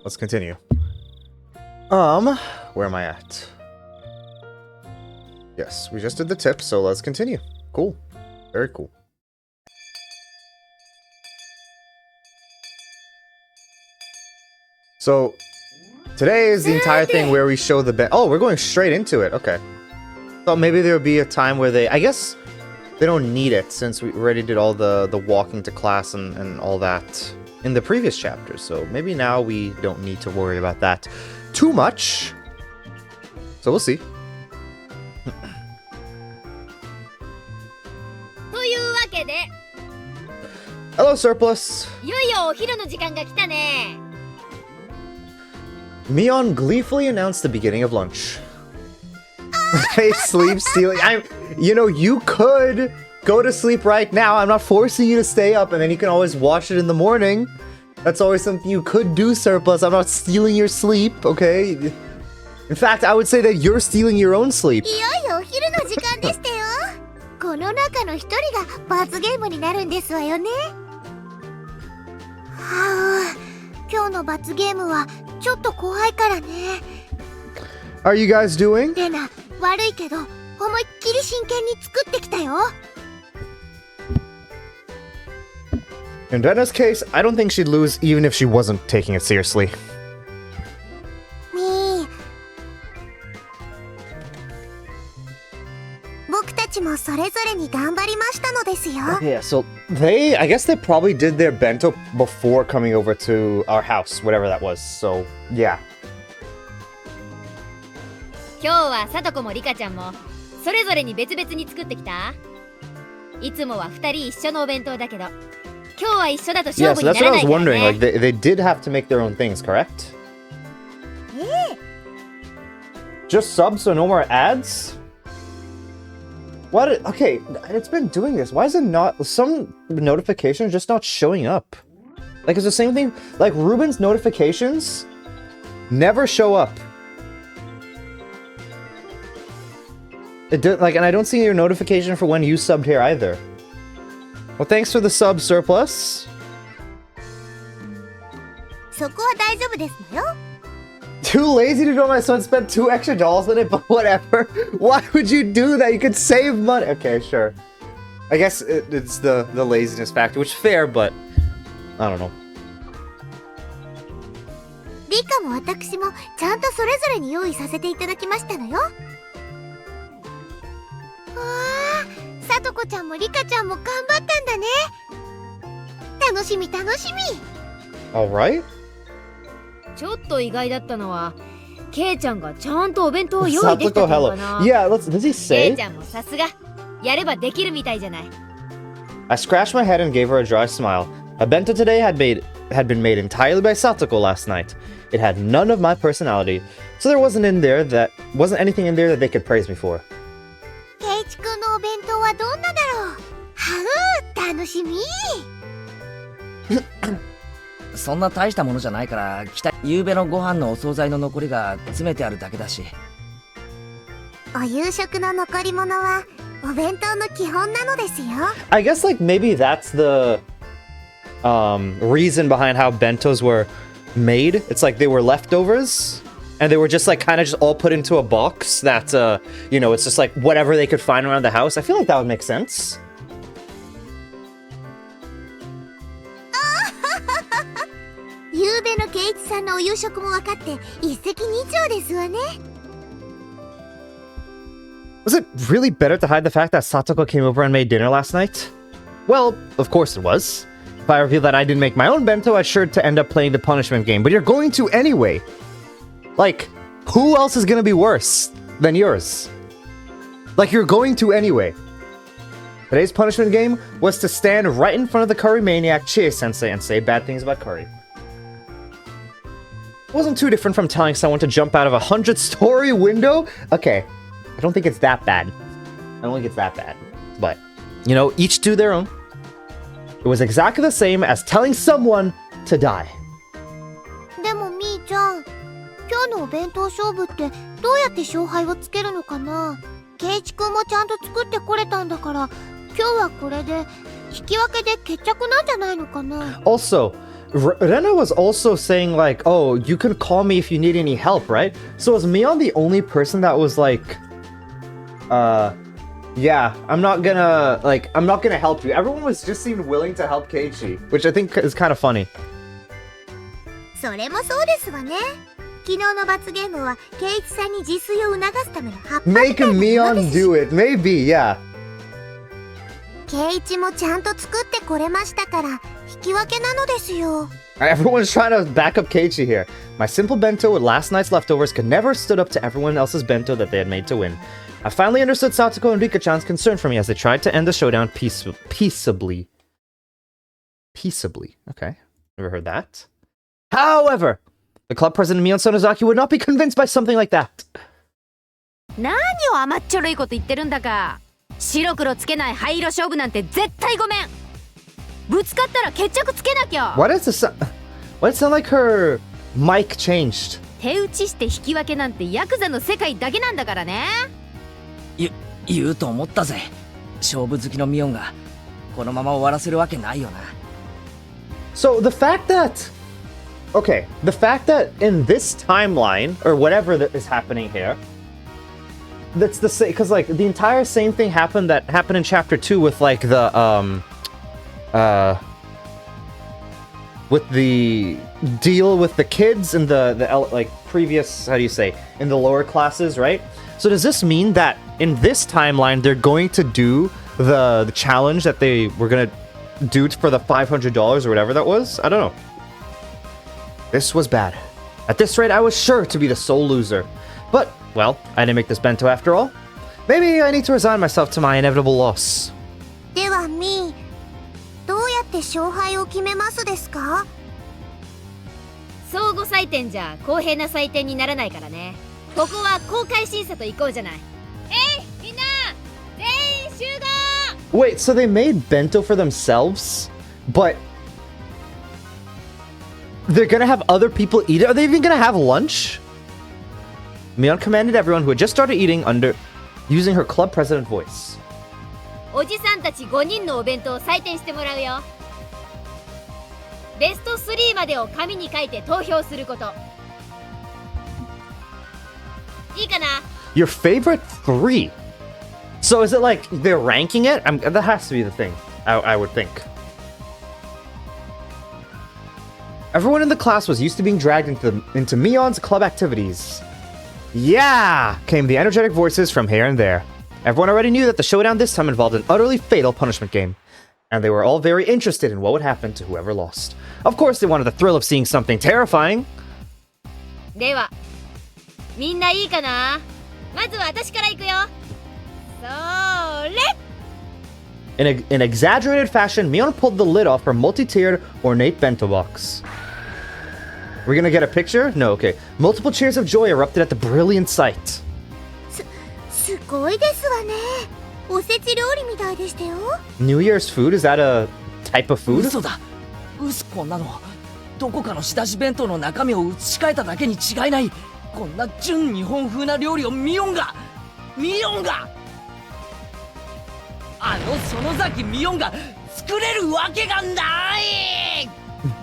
Let's continue. Where am I at? Yes, we just did the tip, so let's continue. Cool. Very cool. So, today is the entire thing where we show the bed. Oh, we're going straight into it. Okay. Thought maybe there would be a time where I guess they don't need it since we already did all the walking to class and all that in the previous chapters. So maybe now we don't need to worry about that too much. So we'll see. Hello, Surplus. Mion gleefully announced the beginning of lunch. Hey, sleep stealing. You could go to sleep right now. I'm not forcing you to stay up, and then you can always watch it in the morning. That's always something you could do, Surplus. I'm not stealing your sleep, okay? In fact, I would say that you're stealing your own sleep. Are you guys doing? In Rena's case, I don't think she'd lose even if she wasn't taking it seriously. Yeah, so I guess they probably did their bento before coming over to our house, whatever that was, so yeah. Yeah, so that's what I was wondering, like they did have to make their own things, correct? Just subs, so no more ads? What? Okay, it's been doing this. Why is it not... Some notifications just not showing up? Like, it's the same thing... Like, Ruben's notifications never show up. And I don't see your notification for when you subbed here either. Well, thanks for the sub, Surplus. Too lazy to know my son spent $2 extra on it, but whatever. Why would you do that? You could save money. Okay, sure. I guess it's the laziness factor, which is fair, but I don't know. All right. Satsuko, hello. Yeah, does he say? I scratched my head and gave her a dry smile. A bento today had been made entirely by Satsuko last night. It had none of my personality, so there wasn't anything in there that they could praise me for. I guess maybe that's the reason behind how bentos were made. It's like they were leftovers and they were just kind of just all put into a box that it's just whatever they could find around the house. I feel like that would make sense. 圭一さんのお夕食も分かって一石二鳥ですわね。 Was it really better to hide the fact that Satoko came over and made dinner last night? Well, of course it was. If I revealed that I didn't make my own bento, I'd sure to end up playing the punishment game. But you're going to anyway. Like, who else is gonna be worse than yours? Like, you're going to anyway. Today's punishment game was to stand right in front of the curry maniac Chie-sensei and say bad things about curry. It wasn't too different from telling someone to jump out of a 100-story window. Okay, I don't think it's that bad. I don't think it's that bad. But, you know, each to their own. It was exactly the same as telling someone to die. でもみーちゃん、今日のお弁当勝負ってどうやって勝敗をつけるのかな。圭一くんもちゃんと作ってこれたんだから、今日はこれで引き分けで決着なんじゃないのかな。Also, Rena was also saying like, oh, you can call me if you need any help, right? So was Mion the only person that was like, yeah, I'm not gonna help you. Everyone was just seemed willing to help Keiichi, which I think is kind of funny. それもそうですわね。昨日の罰ゲームは圭一さんに自炊を促すための葉っぱみたい Make なものです Mion do it, maybe, yeah. 圭一もちゃんと作ってこれましたから引き分けなのですよ。 Everyone's trying to back up Keiichi here. My simple bento with last night's leftovers could never have stood up to everyone else's bento that they had made to win. I finally understood Satoko and Rika-chan's concern for me as they tried to end the showdown peaceably. Peaceably. Okay. Never heard that. However, the club president Mion Sonozaki would not be convinced by something like that. 何を甘っちょろいこと言ってるんだか。白黒つけない灰色勝負なんて絶対ごめん。ぶつかったら決着つけなきゃ。Why does it sound like her mic changed? 手打ちして引き分けなんてヤクザの世界だけなんだからね。言うと思ったぜ。勝負好きのミオンがこのまま終わらせるわけないよな。So the fact that in this timeline or whatever that is happening here, that's the same because like the entire same thing happened in chapter 2 with like the with the deal with the kids and the like previous, how do you say, in the lower classes, right? So does this mean that in this timeline they're going to do the challenge that they were gonna do for the $500 or whatever that was? I don't know. This was bad. At this rate, I was sure to be the sole loser. But, well, I didn't make this bento after all. Maybe I need to resign myself to my inevitable loss. ではみー、どうやって勝敗を決めますですか？相互採点じゃ公平な採点にならないからね。ここは公開審査と行こうじゃない。みんな全員集合。 Wait, so they made bento for themselves? But they're gonna have other people eat it? Are they even gonna have lunch? Mion commanded everyone who had just started eating using her club president voice. おじさんたち5人のお弁当を採点してもらうよ。ベスト3までを紙に書いて投票すること。いいかな？ Your favorite 3? So is it like they're ranking it? That has to be the thing, I would think. Everyone in the class was used to being dragged into Mion's club activities. Yeah! Came the energetic voices from here and there. Everyone already knew that the showdown this time involved an utterly fatal punishment game. And they were all very interested in what would happen to whoever lost. Of course, they wanted the thrill of seeing something terrifying. では、みんないいかな？まずは私から行くよ。それ！ In exaggerated fashion, Mion pulled the lid off her multi-tiered, ornate bento box. We're gonna get a picture? No, okay. Multiple cheers of joy erupted at the brilliant sight. すごいですわね。おせち料理みたいでしたよ。New Year's food? Is that a type of food? 嘘だ。こんなのどこかの仕出し弁当の中身を移し替えただけに違いない。こんな純日本風な料理をミオンが園崎ミオンが作れるわけがない。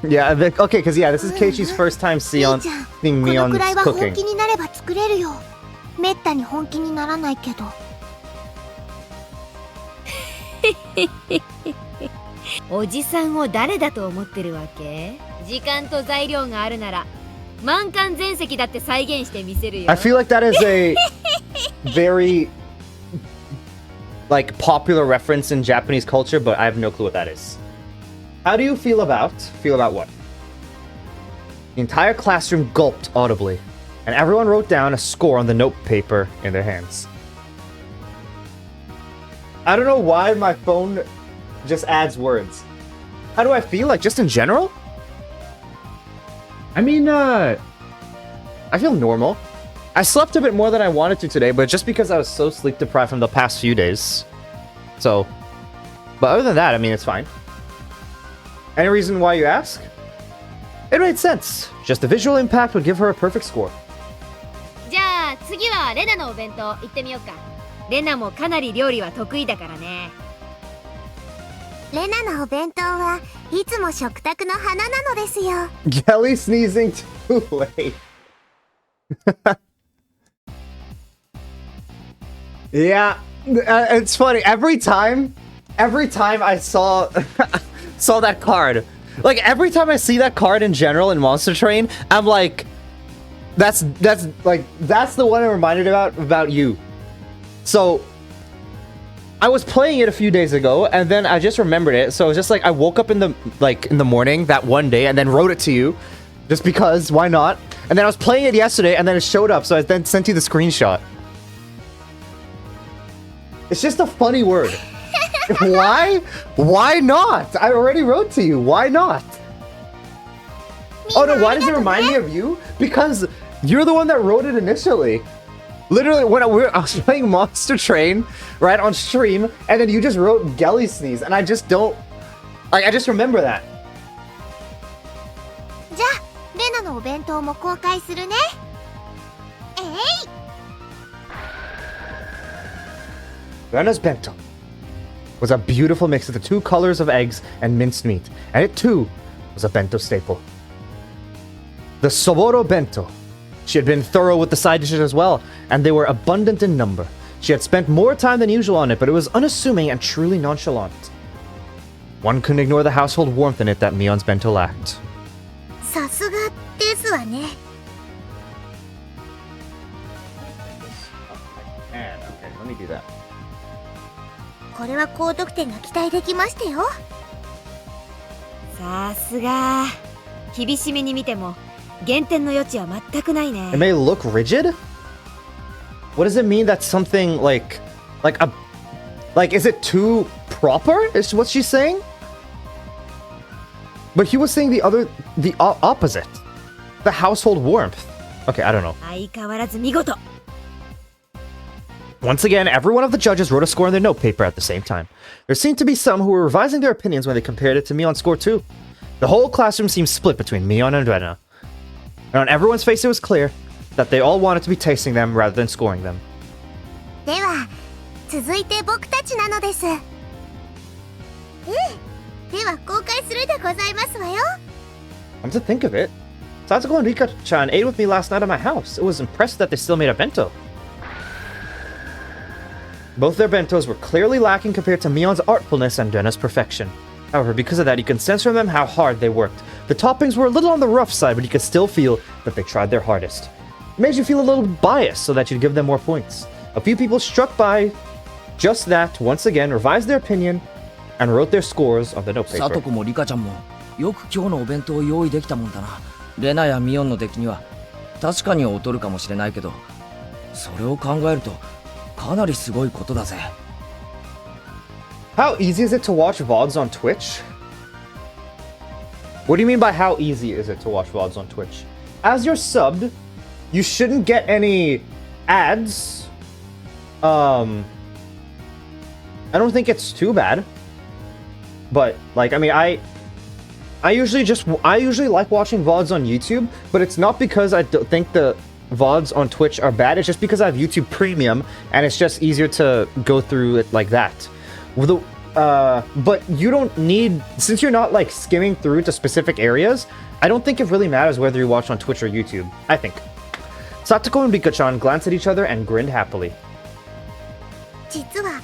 Yeah, okay, because yeah, this is Keiichi's first time seeing このくらい Mion's は本 cooking. 気になれば作れるよ。めったに本気にならないけど。おじさんを誰だと思ってるわけ？時間と材料があるなら満館全席だって再現してみせるよ。 I feel like that is a very like popular reference in Japanese culture, but I have no clue what that is. How do you feel about what? The entire classroom gulped audibly, and everyone wrote down a score on the note paper in their hands. I don't know why my phone just adds words. How do I feel? Like, just in general? I mean, I feel normal. I slept a bit more than I wanted to today, but just because I was so sleep deprived from the past few days. So, but other than that, I mean, it's fine. Any reason why you ask? It made sense. Just the visual impact would give her a perfect score. じゃあ次はレナのお弁当行ってみようか。レナもかなり料理は得意だからね。レナのお弁当はいつも食卓の花なのですよ。 Gelly sneezing too late. Yeah, it's funny. Every time I saw saw that card, like every time I see that card in general in Monster Train, I'm like, that's the one I'm reminded about you. So I was playing it a few days ago, and then I just remembered it. So it's just like I woke up in the morning that one day, and then wrote it to you, just because why not? And then I was playing it yesterday, and then it showed up, so I then sent you the screenshot. It's just a funny word. Why? Why not? I already wrote to you. Why not? Oh no, why does it remind me of you? Because you're the one that wrote it initially. Literally, when I was playing Monster Train, right, on stream, and then you just wrote Gelly Sneeze, and I just don't... Like, I just remember that. じゃあレナのお弁当も公開するね。Rena's bento was a beautiful mix of the two colors of eggs and minced meat, and it too was a bento staple. The Soboro bento. She had been thorough with the side dishes as well, and they were abundant in number. She had spent more time than usual on it, but it was unassuming and truly nonchalant. One couldn't ignore the household warmth in it that Mion's bento lacked. さすがですわね。 Okay, let me do that. これは高得点が期待できましたよ。さすが。厳しめに見ても減点の余地は全くないね。 It may look rigid? What does it mean that something like is it too proper? Is what she's saying? But he was saying the opposite. The household warmth. Okay, I don't know. 相変わらず見事。 Once again, every one of the judges wrote a score on their note paper at the same time. There seemed to be some who were revising their opinions when they compared it to Mion's score too. The whole classroom seemed split between Mion and Rena. And on everyone's face it was clear that they all wanted to be tasting them rather than scoring them. では続いて僕たちなのです。では公開するでございますわよ。 Come to think of it, Satsuko and Rika-chan ate with me last night at my house. It was impressed that they still made a bento. Both their bentos were clearly lacking compared to Mion's artfulness and Rena's perfection. However, because of that, you can sense from them how hard they worked. The toppings were a little on the rough side, but you could still feel that they tried their hardest. It made you feel a little biased so that you'd give them more points. A few people struck by just that, once again, revised their opinion, and wrote their scores on the note paper. さとこもリカちゃんもよく今日のお弁当を用意できたもんだな。レナやミオンの出来には確かに劣るかもしれないけど、それを考えるとかなりすごいことだぜ。How easy is it to watch VODs on Twitch? What do you mean by how easy is it to watch VODs on Twitch? As you're subbed, you shouldn't get any ads. I don't think it's too bad. But like, I mean, I usually like watching VODs on YouTube, but it's not because I don't think the VODs on Twitch are bad. It's just because I have YouTube Premium, and it's just easier to go through it like that. But you don't need, since you're not like skimming through to specific areas, I don't think it really matters whether you watch on Twitch or YouTube, I think. Satoko and Rika-chan glanced at each other and grinned happily. 実は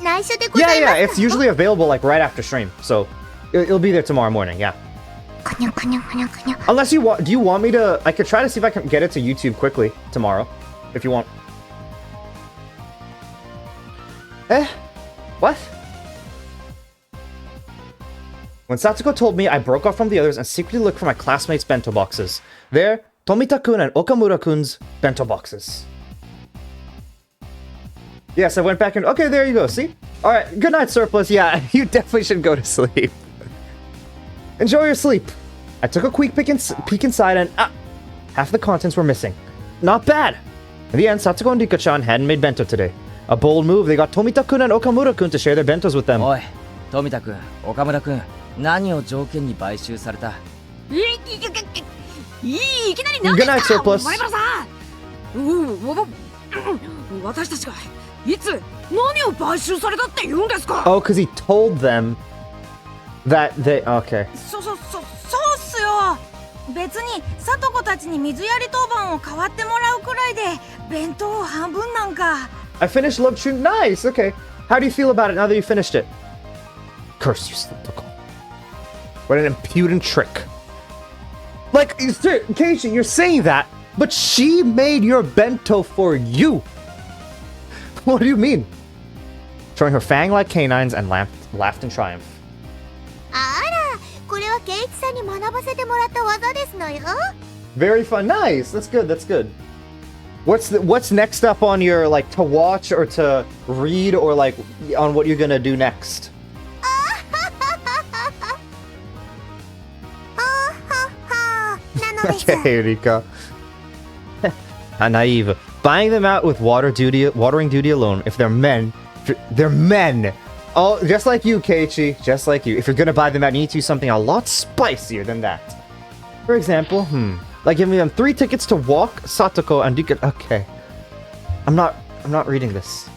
内緒でございます。 Yeah, it's usually available like right after stream, so it'll be there tomorrow morning, yeah. Unless you want, do you want me to? I could try to see if I can get it to YouTube quickly tomorrow, if you want. What? When Satsuko told me, I broke off from the others and secretly looked for my classmates' bento boxes. There, Tomita-kun and Okamura-kun's bento boxes. Yes, I went back and... Okay, there you go, see? Alright, good night, Surplus. Yeah, you definitely should go to sleep. Enjoy your sleep. I took a quick peek inside and... half the contents were missing. Not bad. In the end, Satsuko and Rika-chan hadn't made bento today. A bold move, they got Tomita-kun and Okamura-kun to share their bentos with them. おい、富田君、岡村君、何を条件に買収された？いきなりなんです Good night, か Surplus. 前原さん私たちがいつ何を買収されたって言うんですか Oh, because he told them that they... Okay. そうっすよ。別にさとこたちに水やり当番を代わってもらうくらいで弁当を半分なんか。 I finished Love True. Nice, okay. How do you feel about it now that you finished it? Curse you, Satsuko. What an impudent trick. Like, Keiichi, you're saying that, but she made your bento for you. What do you mean? Showing her fang-like canines and laughed in triumph. あら、これはケイチさんに学ばせてもらった技ですのよ。 Very fun. Nice. That's good. That's good. What's next up on your, like, to watch or to read or, like, on what you're gonna do next? Okay, Rika. How naive. Buying them out with watering duty alone. If they're men, they're men. Oh, just like you, Keiichi. Just like you. If you're gonna buy them out, you need to do something a lot spicier than that. For example, like giving them 3 tickets to walk Satoko and Rika. Okay. I'm not reading this.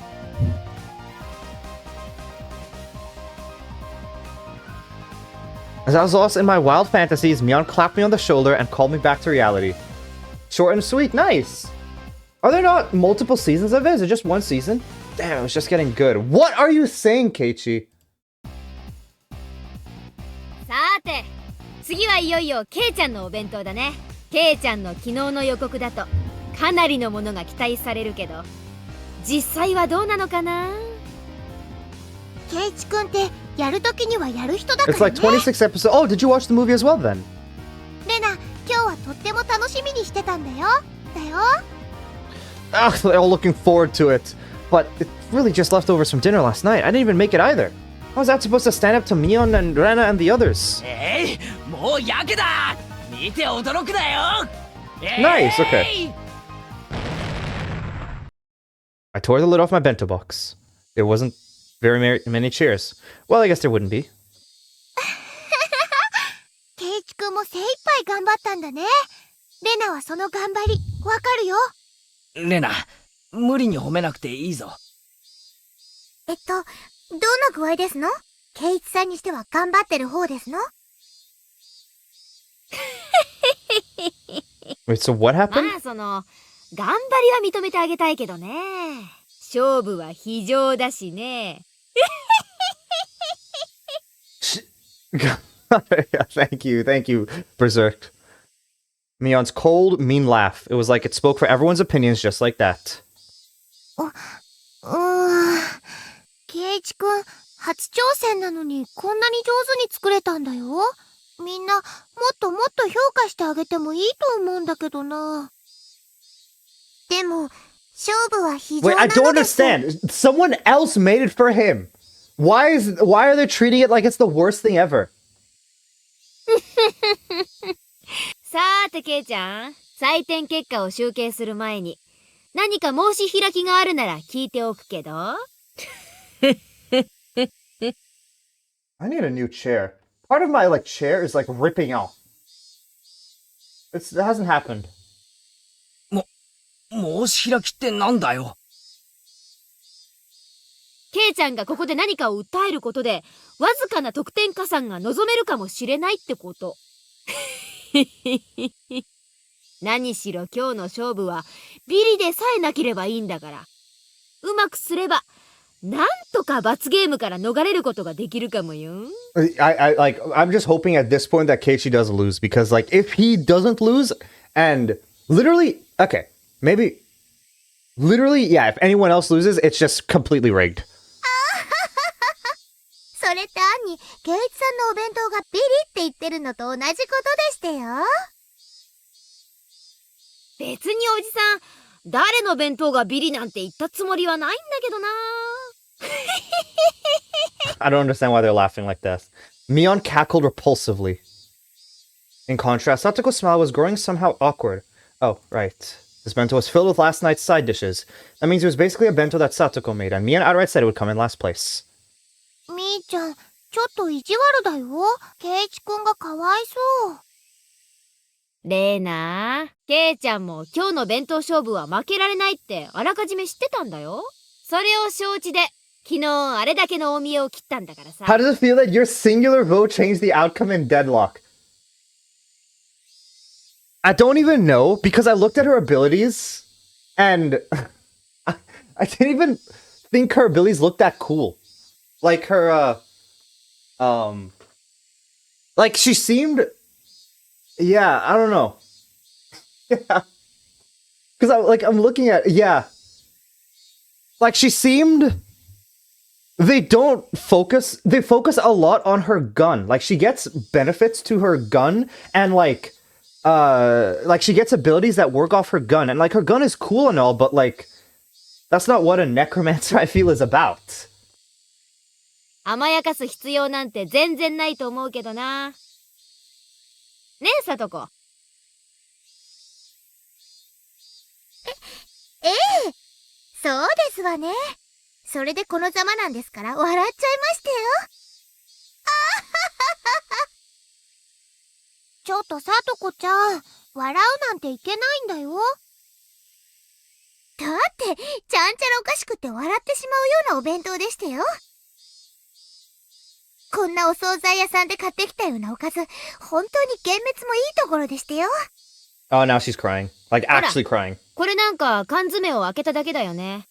As I was lost in my wild fantasies, Mion clapped me on the shoulder and called me back to reality. Short and sweet, nice! Are there not multiple seasons of it? Is it just one season? Damn, it was just getting good. What are you saying, Keiichi? さて次はいよいよケイちゃんのお弁当だね。ケイちゃんの昨日の予告だとかなりのものが期待されるけど実際はどうなのかな。ケイチくんってやるときにはやる人だか It's ら like ね。 26 episodes. Oh, did you watch the movie as well then? レナ、今日はとっても楽しみにしてたんだよ。Ugh, they're all looking forward to it. But it really just leftovers from dinner last night. I didn't even make it either. How was that supposed to stand up to Mion and Rena and the others? もうやけだ。見て驚くなよ。Nice, okay. I tore the lid off my bento box. There wasn't very many cheers. Well, I guess there wouldn't be. ケイチくんも精一杯頑張ったんだね。レナはその頑張り、わかるよ。レナ、無理に褒めなくていいぞ。どんな具合ですの？ケイチさんにしては頑張ってる方ですの？ Wait, so what ま happened? あその頑張りは認めてあげたいけどね。勝負は非常だしね。Thank you, Berserk. Mion's cold, mean laugh. It was like it spoke for everyone's opinions just like that. ケイチくん、初挑戦なのにこんなに上手に作れたんだよ。みんな、もっともっと評価してあげてもいいと思うんだけどな。でも、勝負は非常 Wait, な I の don't です。 understand. Someone else made it for him. Why are they treating it like it's the worst thing ever? さーてケイちゃん、採点結果を集計する前に何か申し開きがあるなら聞いておくけど。I need a new chair. Part of my chair is ripping out. It hasn't happened. 申し開きってなんだよ。ケイちゃんがここで何かを訴えることでわずかな得点加算が望めるかもしれないってこと。何しろ今日の勝負はビリでさえなければいいんだから。うまくすればなんとか罰ゲームから逃れることができるかもよ。I'm just hoping at this point that Keiichi does lose because, like, if he doesn't lose and literally, okay, maybe, literally, yeah, if anyone else loses, it's just completely rigged. それって兄、ケイイチさんのお弁当がビリって言ってるのと同じことでしてよ。別におじさん、誰の弁当がビリなんて言ったつもりはないんだけどな。I don't understand why they're laughing like this. Mion cackled repulsively. In contrast, Satoko's smile was growing somehow awkward. Oh, right. This bento was filled with last night's side dishes. That means it was basically a bento that Satoko made, and Mion outright said it would come in last place. みーちゃん、ちょっと意地悪だよ。ケイイチくんがかわいそう。レーナー、ケイちゃんも今日の弁当勝負は負けられないってあらかじめ知ってたんだよ。それを承知で、昨日あれだけの大見栄を切ったんだからさ。How does it feel that your singular vote changed the outcome in deadlock? I don't even know, because I looked at her abilities, and I didn't even think her abilities looked that cool. Like her, like she seemed, yeah, I don't know. Yeah. Because I'm looking at, yeah. Like she seemed, they focus a lot on her gun. Like she gets benefits to her gun, and like she gets abilities that work off her gun, and like her gun is cool and all, but like that's not what a necromancer I feel is about. 甘やかす必要なんて全然ないと思うけどな。ねえ、さとこ。ええ、そうですわね。それでこのざまなんですから笑っちゃいましたよ。ちょっとさとこちゃん、笑うなんていけないんだよ。だってちゃんちゃらおかしくて笑ってしまうようなお弁当でしたよ。こんなお惣菜屋さんで買ってきたようなおかず、本当に幻滅もいいところでしたよ。Oh, now she's crying. Like actually crying. これなんか缶詰を開けただけだよね。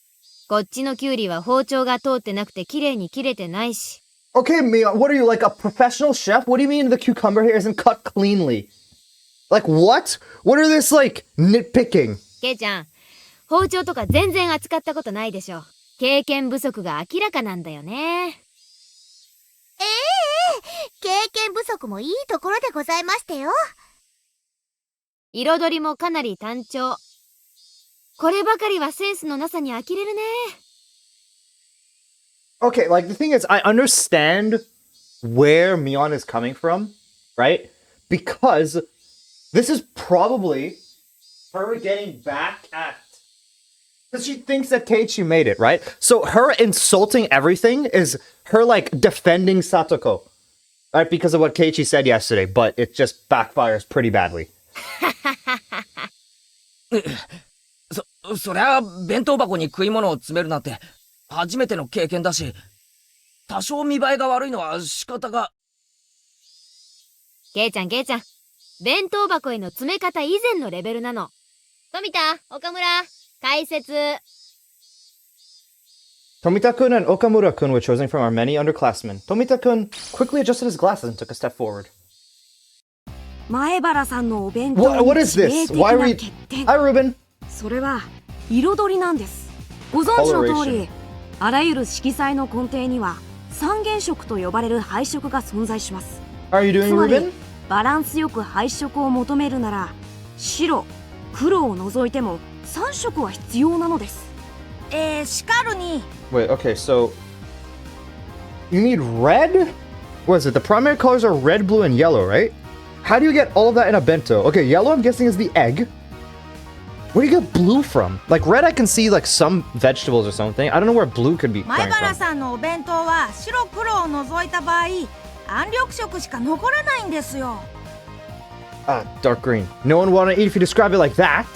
こっちのキュウリは包丁が通ってなくて綺麗に切れてないし。Okay, Mia, what are you, like a professional chef? What do you mean the cucumber here isn't cut cleanly? Like what? What are this like nitpicking? ケイちゃん、包丁とか全然扱ったことないでしょ。経験不足が明らかなんだよね。ええ、経験不足もいいところでございましたよ。彩りもかなり単調。こればかりはセンスのなさに呆れるね。Okay, like the thing is, I understand where Mion is coming from, right? Because this is probably her getting back at... Because she thinks that Keiichi made it, right? So her insulting everything is her, like, defending Satoko, right? Because of what Keiichi said yesterday, but it just backfires pretty badly. そりゃ弁当箱に食い物を詰めるなんて初めての経験だし、多少見栄えが悪いのは仕方が。ケイちゃん、弁当箱への詰め方以前のレベルなの。富田、岡村、解説。Tomita-kun and Okamura-kun were chosen from our many underclassmen. Tomita-kun quickly adjusted his glasses and took a step forward. 前原さんのお弁当の What is 致命 this? 的 Why な are 欠 we... 点。 Hi, Ruben. それは彩りなんです。ご存知の通り、あらゆる色彩の根底には三原色と呼ばれる配色が存在します。 Are you つ doing, まり Ruben? バランスよく配色を求めるなら白、黒を除いても3色は必要なのです。しかるに Wait, okay, so... You need red? What is it? The primary colors are red, blue, and yellow, right? How do you get all of that in a bento? Okay, yellow I'm guessing is the egg. Where do you get blue from? Like red I can see like some vegetables or something. I don't know where blue could be 前 coming 原 from. さんのお弁当は白黒を除いた場合暗緑色しか残らないんですよ。 Ah, dark green. No one wanna eat if you describe it like that.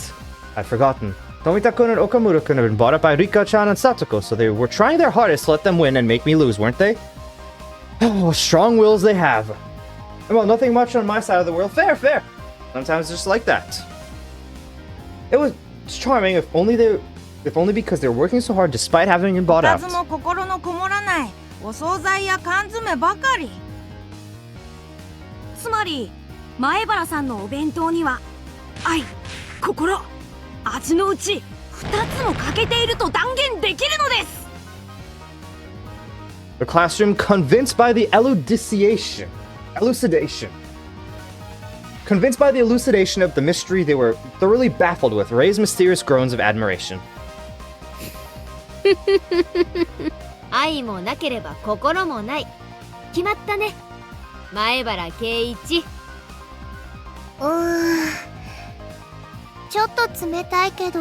I'd forgotten. Tomita-kun and Okamura-kun have been bought up by Rika-chan and Satoko, so they were trying their hardest to let them win and make me lose, weren't they? Oh, strong wills they have. Well, nothing much on my side of the world. Fair. Sometimes it's just like that. It was charming if only because they were working so hard despite having been bought おか out. ずも心ののこもらないお惣菜や缶詰ばかり。つまり前原さんのお弁当には愛、心、味のうち2つも欠けていると断言できるのです。 The classroom, convinced by the elucidation. Convinced by the elucidation of the mystery they were thoroughly baffled with, raised mysterious groans of admiration. 愛もなければ心もない。決まったね、前原圭一。ちょっと冷たいけど、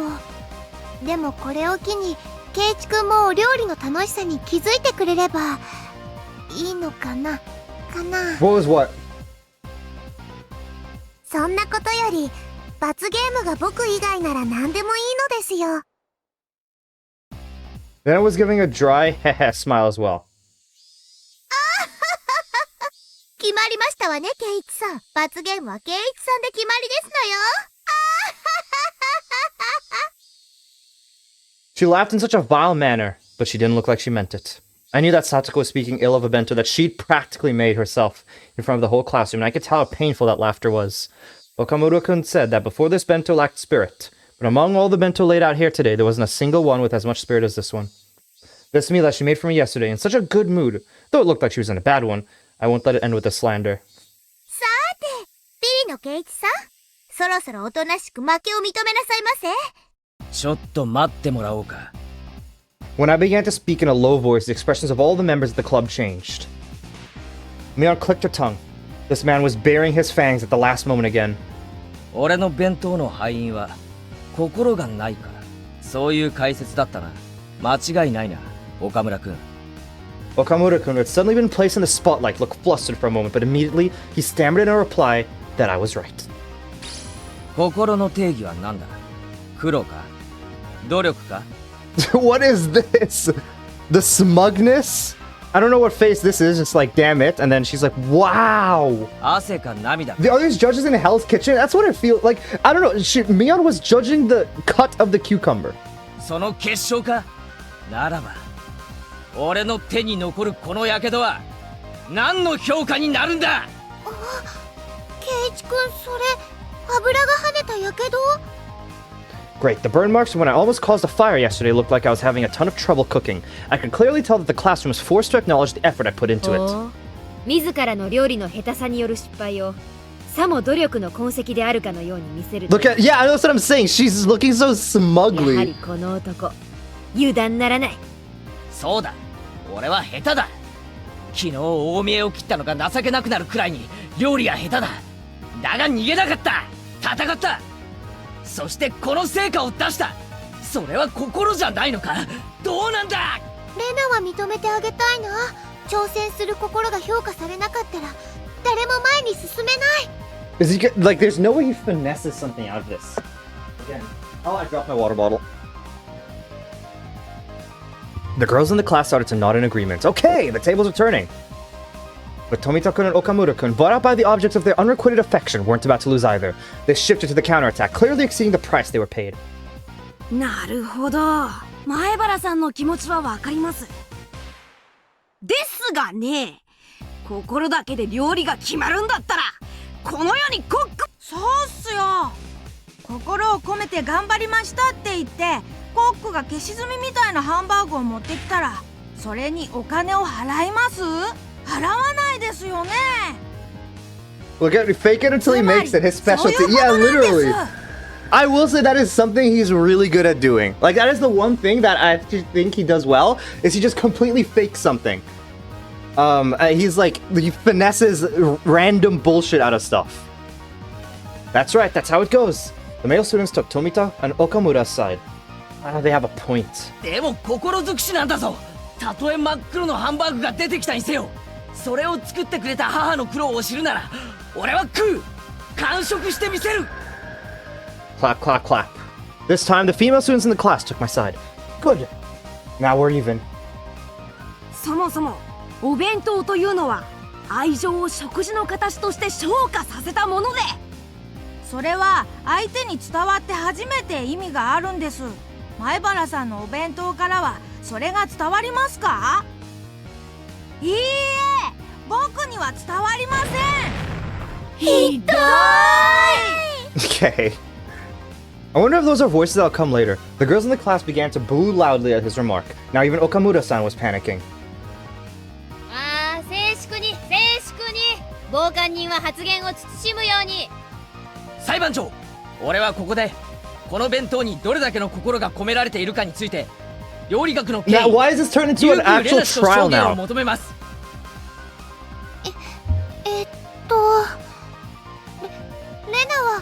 でもこれを機に圭一くんもお料理の楽しさに気づいてくれればいいのかな。 What was what? そんなことより罰ゲームが僕以外なら何でもいいのですよ。 Then I was giving a dry heh smile as well. 決まりましたわね、圭一さん。罰ゲームは圭一さんで決まりですのよ。 She laughed in such a vile manner, but she didn't look like she meant it. I knew that Satoko was speaking ill of a bento that she'd practically made herself in front of the whole classroom, and I could tell how painful that laughter was. Okamura-kun said that before this bento lacked spirit, but among all the bento laid out here today, there wasn't a single one with as much spirit as this one. This meal that she made for me yesterday in such a good mood, though it looked like she was in a bad one, I won't let it end with a slander. さて、ビリの圭一さん、そろそろおとなしく負けを認めなさいませ。ちょっと待ってもらおうか。 When I began to speak in a low voice, the expressions of all the members of the club changed. Mion clicked her tongue. This man was baring his fangs at the last moment again. 俺の弁当の敗因は心がないから、そういう解説だったな。間違いないな、岡村君。 Okamura-kun, who had suddenly been placed in the spotlight, looked flustered for a moment, but immediately he stammered in a reply that I was right. 心の定義は何だ？苦労か？努力か？ What is this? The smugness? I don't know what face this is. It's like, damn it. And then she's like, wow. 汗か涙か？ The others judges in Hell's Kitchen? That's what it feels like. I don't know. Mion was judging the cut of the cucumber. その結晶か？ならば、俺の手に残るこの火傷は何の評価になるんだ？圭一くん、それ油が跳ねたやけど？ Great. The burn marks from when I almost caused a fire yesterday looked like I was having a ton of trouble cooking. I could clearly tell that the classroom was forced to acknowledge the effort I put into it. 自らの料理の下手さによる失敗をさも努力の痕跡であるかのように見せる。 Look at, yeah, I know what I'm saying. She's looking so やは smugly. りこの男、油断ならない。そうだ、俺は下手だ。昨日大見えを切ったのが情けなくなるくらいに料理は下手だ。だが逃げなかった。戦った。そしてこの成果を出した。それは心じゃないのか？どうなんだ？レナは認めてあげたいな。挑戦する心が評価されなかったら誰も前に進めない。 Is he like? There's no way he finesses something out of this. Again, oh, I dropped my water bottle. The girls in the class started to nod in agreement. Okay, the tables are turning. But Tomita-kun and Okamura-kun, bought out by the objects of their unrequited affection, weren't about to lose either. They shifted to the counterattack, clearly exceeding the price they were paid. なるほど、前原さんの気持ちはわかります。ですがね、心だけで料理が決まるんだったらこの世にコック。そうっすよ。心を込めて頑張りましたって言ってコックが消し炭みたいなハンバーグを持ってきたらそれにお金を払います？払わないですよね。 Look at fake it until he makes it his specialty. Yeah, literally. I will say that is something he's really good at doing. Like, that is the one thing that I think he does well, is he just completely fakes something. He's like, he finesses random bullshit out of stuff. That's right, that's how it goes. The male students took Tomita and Okamura's side. They have a point. でも心尽くしなんだぞ。たとえ真っ黒のハンバーグが出てきたにせよ、それを作ってくれた母の苦労を知るなら俺は食う。完食してみせる。 Clap, clap, clap. This time, the female students in the class took my side. Good. Now we're even. そもそもお弁当というのは愛情を食事の形として昇華させたもので、それは相手に伝わって初めて意味があるんです。前原さんのお弁当からはそれが伝わりますか？いいえ、僕には伝わりません。ひどい。 Okay. I wonder if those are voices that'll come later. The girls in the class began to boo loudly at his remark. Now even Okamura-san was panicking. ああ、静粛に静粛に。傍観人は発言を慎むように。裁判長、俺はここでこの弁当にどれだけの心が込められているかについて料理学の権 Now, 威 why does this turn into 竜 an 宮レ actual ナ氏と trial 証言を now? 求めます。レナは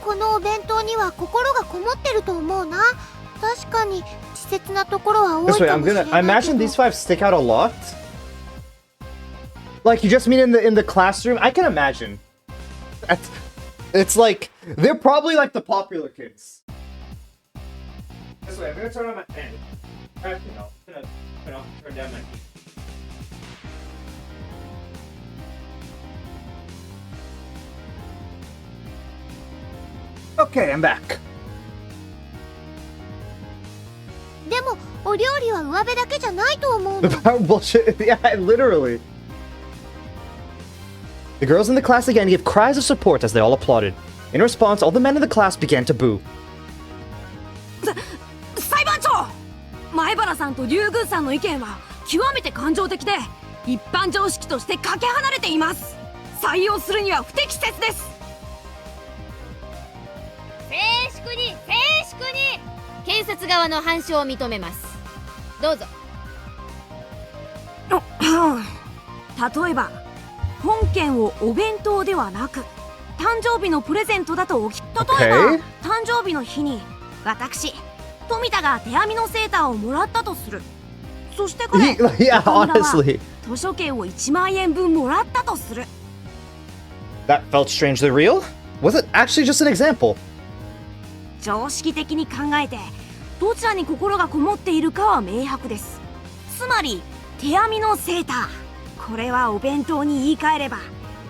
このお弁当には心がこもってると思うな。確かに稚拙なところは多い This か way, もしれ I ないけ imagine ど。 these five stick out a lot. Like, you just mean in the classroom? I can imagine. It's like, they're probably like the popular kids. This way, I'm gonna turn on my fan. Turn down my heat. Okay, I'm back. でもお料理は上辺だけじゃないと思う The の。 power bullshit. Yeah, literally. The girls in the class again gave cries of support as they all applauded. In response, all the men in the class began to boo. 裁判長、前原さんと竜宮さんの意見は極めて感情的で一般常識としてかけ離れています。採用するには不適切です。静粛に静粛に。検察側の反証を認めます。どうぞ。例えば本件をお弁当ではなく誕生日のプレゼントだと例えば、Okay. 誕生日の日に私富田が手編みのセーターをもらったとする。そして彼 Yeah, 岡村は honestly. 図書券を1万円分もらったとする。 That felt strangely real? Was it actually just an example? 常識的に考えてどちらに心がこもっているかは明白です。つまり手編みのセーター、これはお弁当に言い換えれば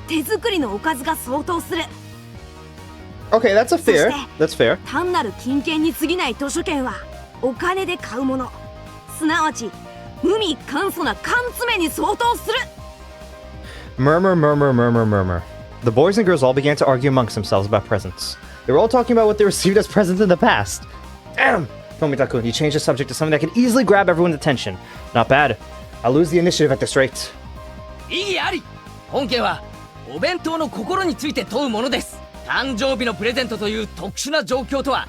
手作りのおかずが相当する。 Okay, that's a fair. そして That's fair. 単なる金券に過ぎない図書券はお金で買うもの、すなわち無味簡素な缶詰に相当する。 Murmur, murmur, murmur, murmur. The boys and girls all began to argue amongst themselves about presents. They were all talking about what they received as presents in the past. Damn! Tomita-kun, you changed the subject to something that could easily grab everyone's attention. Not bad. I'll lose the initiative at this rate. 意義あり。本件はお弁当の心について問うものです。誕生日のプレゼントという特殊な状況とは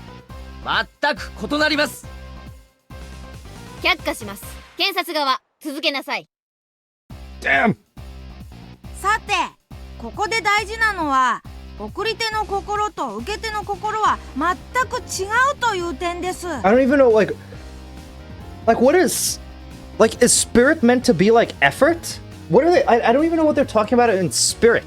全く異なります。却下します。検察側続けなさい。 Damn! さて、ここで大事なのは送り手の心と受け手の心は全く違うという点です。 I don't even know, like what is... Like, is spirit meant to be, like, effort? What are they... I don't even know what they're talking about in spirit.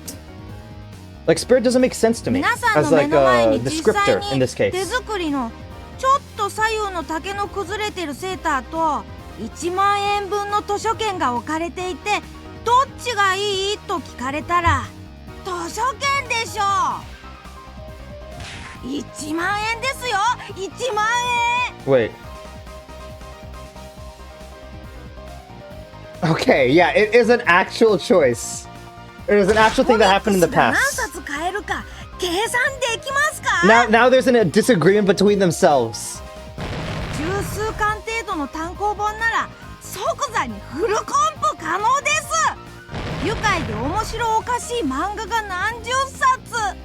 Like, spirit doesn't make sense to me 皆さん as, の目 like, の前に the 実際 descriptor in に this 手 case. 作りのちょっと左右の竹の崩れてるセーターと1万円分の図書券が置かれていてどっちがいいと聞かれたら図書券でしょう。1万円ですよ、1万円。 Wait. Okay, yeah, it is an actual choice. It is an actual thing that happened in the コミック past. スが何冊買えるか計算できますか？ Now there's a disagreement between themselves. 十数巻程度の単行本なら即座にフルコンプ可能です。愉快で面白おかしい漫画が何十冊。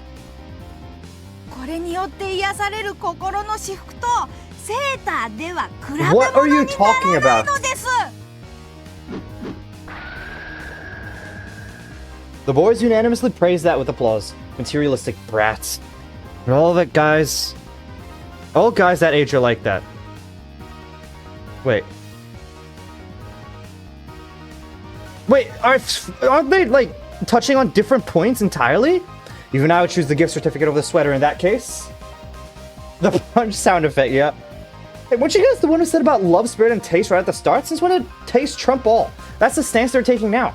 これによって癒される心の至福とセーターでは比べ What are 物 you に talking ならない about? のです。 The boys unanimously praised that with applause. Materialistic brats. But all guys that age are like that. Wait, aren't they, like, touching on different points entirely? Even I would choose the gift certificate over the sweater in that case. The punch sound effect, yeah. Hey, weren't you guys the one who said about love, spirit, and taste right at the start? Since when did taste trump all? That's the stance they're taking now.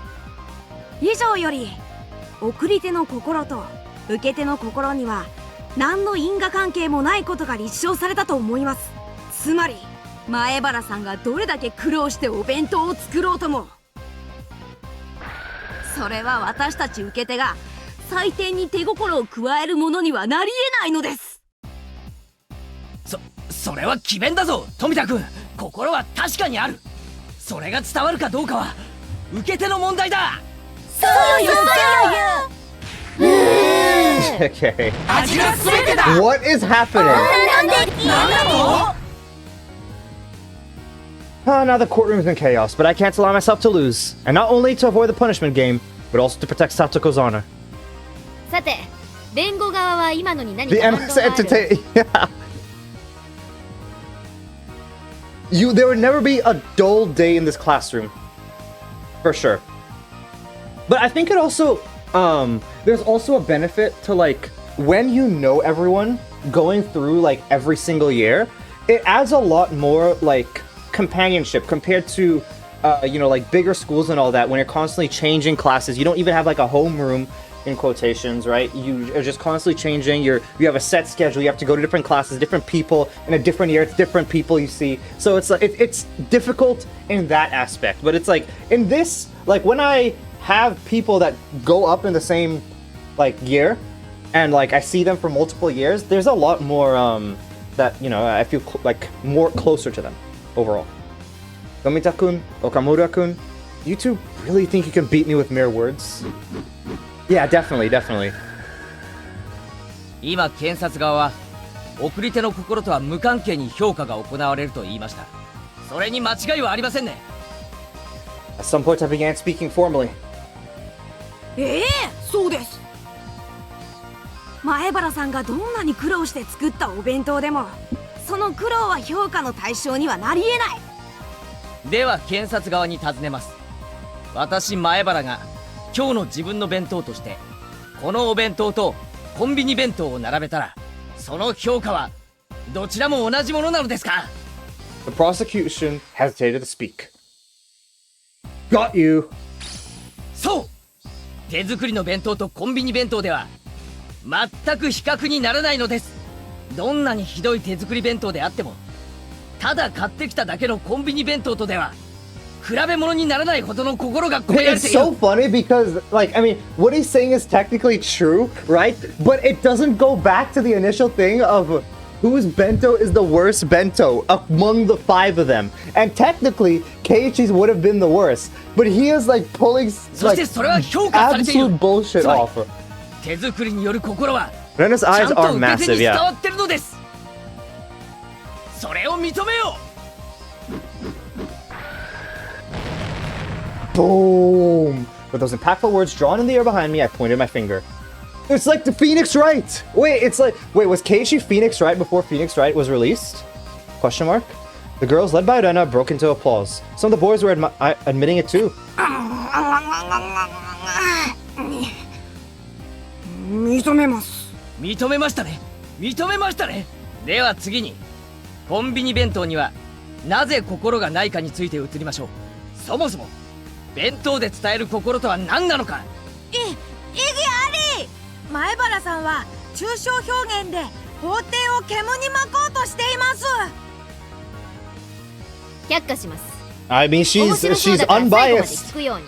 以上より送り手の心と受け手の心には何の因果関係もないことが立証されたと思います。つまり前原さんがどれだけ苦労してお弁当を作ろうとも、それは私たち受け手が採点に手心を加えるものにはなりえないのです。それは詭弁だぞ富田君。心は確かにある。それが伝わるかどうかは受け手の問題だ。そうよOkay. 味が全てだ。 What is happening? なんだと。 Now the courtroom's in chaos, but I can't allow myself to lose. And not only to avoid the punishment game, but also to protect Satoko's honor. さて弁護側は今のに何 The か反論 MS がある？ entertain. Yeah. There would never be a dull day in this classroom. For sure. But I think it also, there's also a benefit to like, when you know everyone going through like every single year, it adds a lot more like companionship compared to, like bigger schools and all that when you're constantly changing classes. You don't even have like a homeroom in quotations, right? You are just constantly changing. You have a set schedule. You have to go to different classes, different people. In a different year, it's different people you see. So it's like it's difficult in that aspect. But it's like in this, like when I have people that go up in the same like year, and like I see them for multiple years, there's a lot more that I feel like more closer to them overall. Tomita-kun, Okamura-kun, you two really think you can beat me with mere words? Yeah, definitely. 今検察側は送り手の心とは無関係に評価が行われると言いました。それに間違いはありませんね。 At some point I began speaking formally. そうです。前原さんがどんなに苦労して作ったお弁当でも、その苦労は評価の対象にはなりえない。では検察側に尋ねます。私前原が今日の自分の弁当としてこのお弁当とコンビニ弁当を並べたら、その評価はどちらも同じものなのですか？ The prosecution hesitated to speak. Got you. そう、手作りの弁当とコンビニ弁当では全く比較にならないのです。どんなにひどい手作り弁当であっても、ただ買ってきただけのコンビニ弁当とでは比べ物にならないほどの心が込められて It's いる。 so funny because, like, I mean, what he's saying is technically true, right? But it doesn't go back to the initial thing of whose bento is the worst bento among the 5 of them. And technically, Keiichi's would have been the worst. But he is, like, pulling, そし like, てそれは評価されている。 absolute bullshit つまり off. 手作りによる心は Rena's ちゃ eyes んと are 受け手 massive, に伝 yeah. わってるのです。それを認めよう。 Boom! With those impactful words drawn in the air behind me, I pointed my finger. It's like the Phoenix Wright! Wait, was Keiichi Phoenix Wright before Phoenix Wright was released? Question mark? The girls, led by Rena, broke into applause. Some of the boys were admitting it too. 認めます。認めましたね。認めましたね。では次にコンビニ弁当にはなぜ心がないかについて移りましょう。そもそも弁当で伝える心とは何なのか。意義あり。前原さんは抽象表現で法廷を煙に巻こうとしています。却下します。 I mean, 面白そう she's だから最後まで unbiased. 聞くように。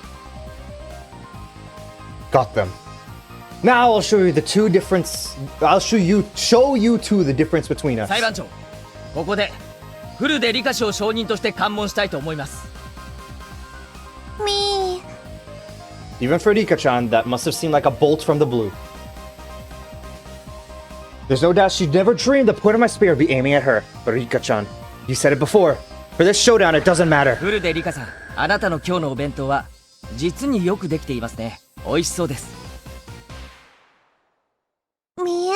Got them. Now I'll show you the two difference. I'll show you two the difference between us. 裁判長、ここでフルで理科賞承認として喚問したいと思います。みー Even for Rika-chan, that must have seemed like a bolt from the blue. There's no doubt she'd never dreamed the point of my spear would be aiming at her. But Rika-chan, you said it before. For this showdown, it doesn't matter. フルで理科さん、あなたの今日のお弁当は実によくできていますね。美味しそうです。みえ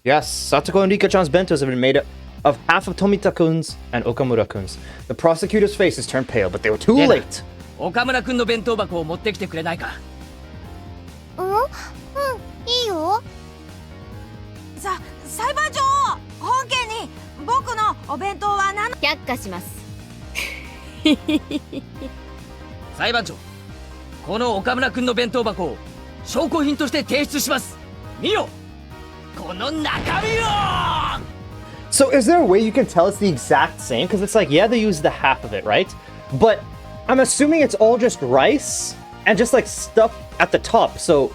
Yes, Satoko and Rika-chan's bentos have been made up of half of Tomita-kun's and Okamura-kun's. The prosecutor's faces turned pale, but they were too Yeah. late. 岡村君の弁当箱を持ってきてくれないか。いいよ。裁判長、本件に僕のお弁当は何？却下します。裁判長、この岡村君の弁当箱を証拠品として提出します。見よ、この中身を。So is there a way you can tell it's the exact same? Because it's like, yeah, they use the half of it, right? But I'm assuming it's all just rice and just like stuff at the top. So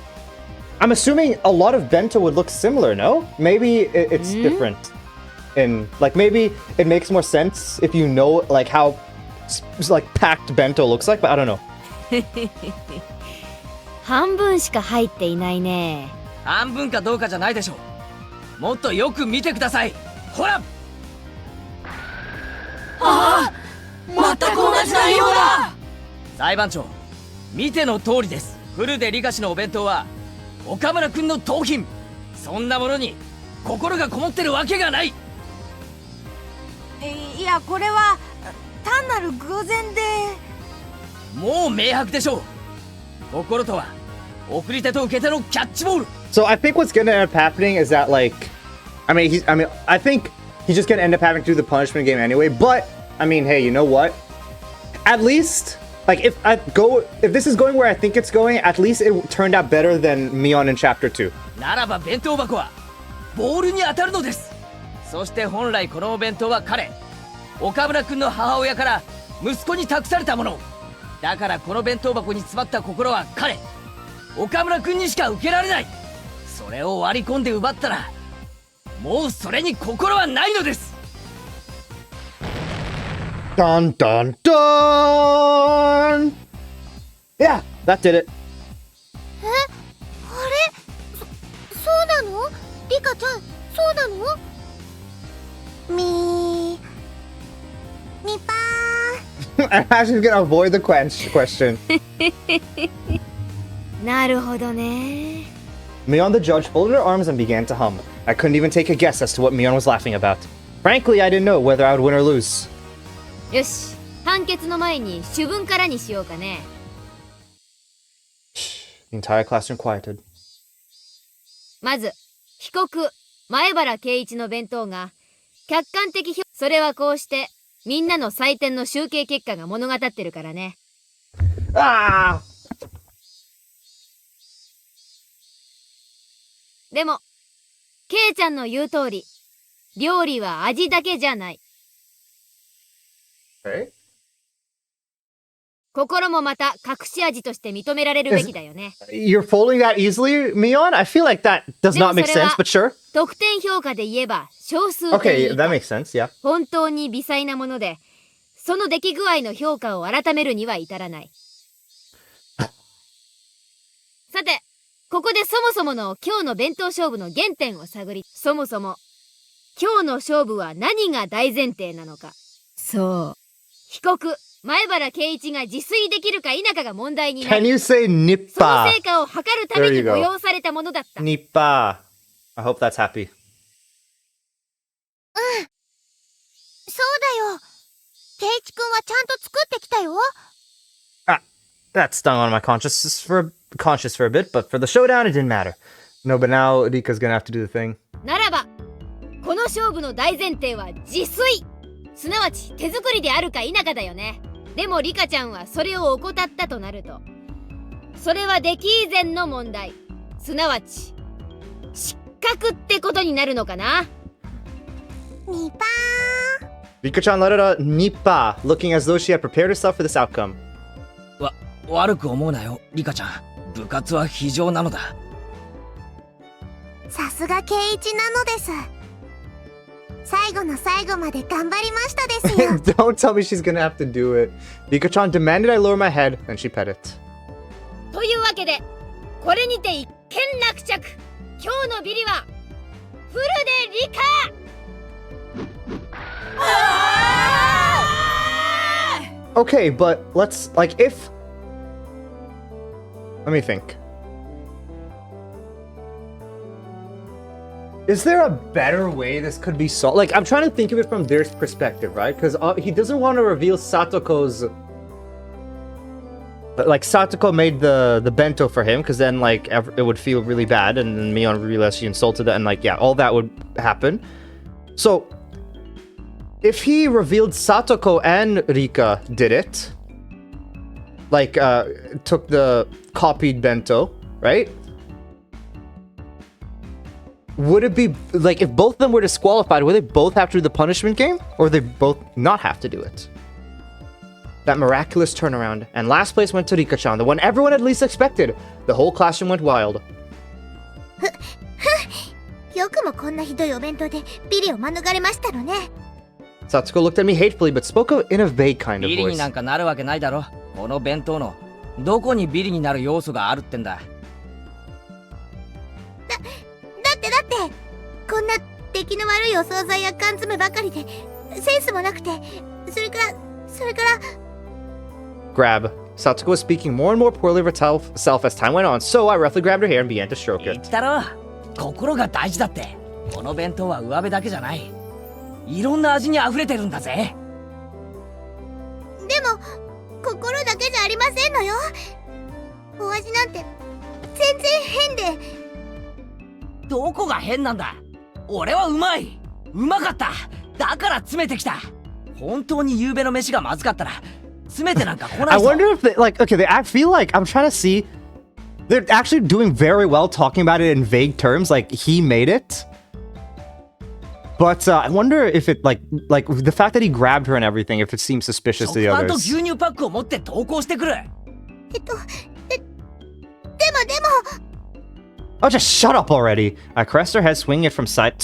I'm assuming a lot of bento would look similar, no? Maybe it's different. In like, maybe it makes more sense if you know like how like packed bento looks like, but I don't know. 半分しか入っていないね。半分かどうかじゃないでしょう。もっとよく見てください。ほら。ああ、全く同じ内容だ。裁判長、見ての通りです。フルでリカシのお弁当は岡村君の盗品。そんなものに心がこもってるわけがない。いや、これは単なる偶然で。So I think what's gonna end up happening is that like, I think he's just gonna end up having to do the punishment game anyway. But I mean, hey, you know what? At least like if this is going where I think it's going, at least it turned out better than Mion in Chapter 2. ならば弁当箱はボールに当たるのです。そして本来このお弁当は彼、岡村君の母親から息子に託されたもの。だからこの弁当箱に詰まった心は彼、岡村君にしか受けられない。それを割り込んで奪ったら、もうそれに心はないのです。Dun dun dun! Yeah, that did it. あれそうなの？リカちゃん、そうなの？みぱI'm actually gonna avoid the question. なるほどね。 Mion the judge folded her arms and began to hum. I couldn't even take a guess as to what Mion was laughing about. Frankly, I didn't know whether I would win or lose. よし、判決の前に主文からにしようかね。 The entire classroom quieted. まず、被告、前原圭一の弁当が、客観的評、それはこうして、みんなの採点の集計結果が物語ってるからね。Ah! でも、ケイちゃんの言う通り、料理は味だけじゃない。Okay. 心もまた隠し味として認められるべきだよね。You're folding that easily, Mion? I feel like that does not make sense, but sure. 得点評価で言えば少数点 Okay, 以 that 下。 makes sense, yeah. 本当に微細なもので、その出来具合の評価を改めるには至らない。さて、ここでそもそもの今日の弁当勝負の原点を探り、そもそも今日の勝負は何が大前提なのか。そう。被告、前原圭一が自炊できるか否かが問題にな Can り、 you say その nippa? 成果を測るため There に you go. 催されたものだった。 Nippa. I hope that's happy. そうだよ。ケイチくんはちゃんと作ってきたよ。 That stung on my conscience for a bit, but for the showdown, it didn't matter. No, but now Rika's gonna have to do the thing. ならば、この勝負の大前提は自炊。すなわち手作りであるか否かだよね。でもリカちゃんはそれを怠ったとなると、それは出来以前の問題。すなわち失格ってことになるのかな。ニパ Rika-chan let out a nippa, looking as though she had prepared herself for this outcome. 悪く思うなよ、リカちゃん。部活は非常なのだ。ー。さすがケイイチなのです。最後の最後まで頑張りましたですよ。 Don't tell me she's gonna have to do it. Rika-chan demanded I lower my head, and she pet it. というわけで、これにて一件落着。今日のビリはフルでリカ。Okay, but let's, like, if... Let me think. Is there a better way this could be solved? Like, I'm trying to think of it from their perspective, right? Because he doesn't want to reveal Satoko's... Like, Satoko made the bento for him, because then, like, it would feel really bad, and then Mion realized she insulted it, and, like, yeah, all that would happen. So... if he revealed Satoko and Rika did it, like, took the copied bento, right? would it be like if both of them were disqualified, would they both have to do the punishment game, or would they both not have to do it? That miraculous turnaround, and last place went to Rika-chan, the one everyone at least expected. The whole classroom went wild. よくもこんなひどいお弁当でビリを免れましたのね。 Satsuko looked at me hatefully, but spoke in a vague kind of ビリに voice. なんかなるわけないだろ。この弁当のどこにビリになる要素があるってんだ。だってこんな出来の悪いお惣菜や缶詰ばかりでセンスもなくて、それから Grab. Satsuko was speaking more and more poorly of herself as time went on, so I roughly grabbed her hair and began to stroke 言 it. ったろ。心が大事だって。この弁当は上辺だけじゃない。いろんな味に溢れてるんだぜ。でも心だけじゃありませんのよ。お味なんて全然変で。どこが変なんだ。俺はうまい。うまかった。だから詰めてきた。本当に夕べの飯がまずかったら詰めてなんか来な I いぞ。 wonder if they, like, okay, I feel like I'm trying to see. They're actually doing very well talking about it in vague terms, like he made it. But I wonder if it like the fact that he grabbed her and everything, if it seems suspicious to 食 the パンと others. 牛乳パックを持って投稿してくる。でも Oh, just shut up already! I caressed her head, swinging it from side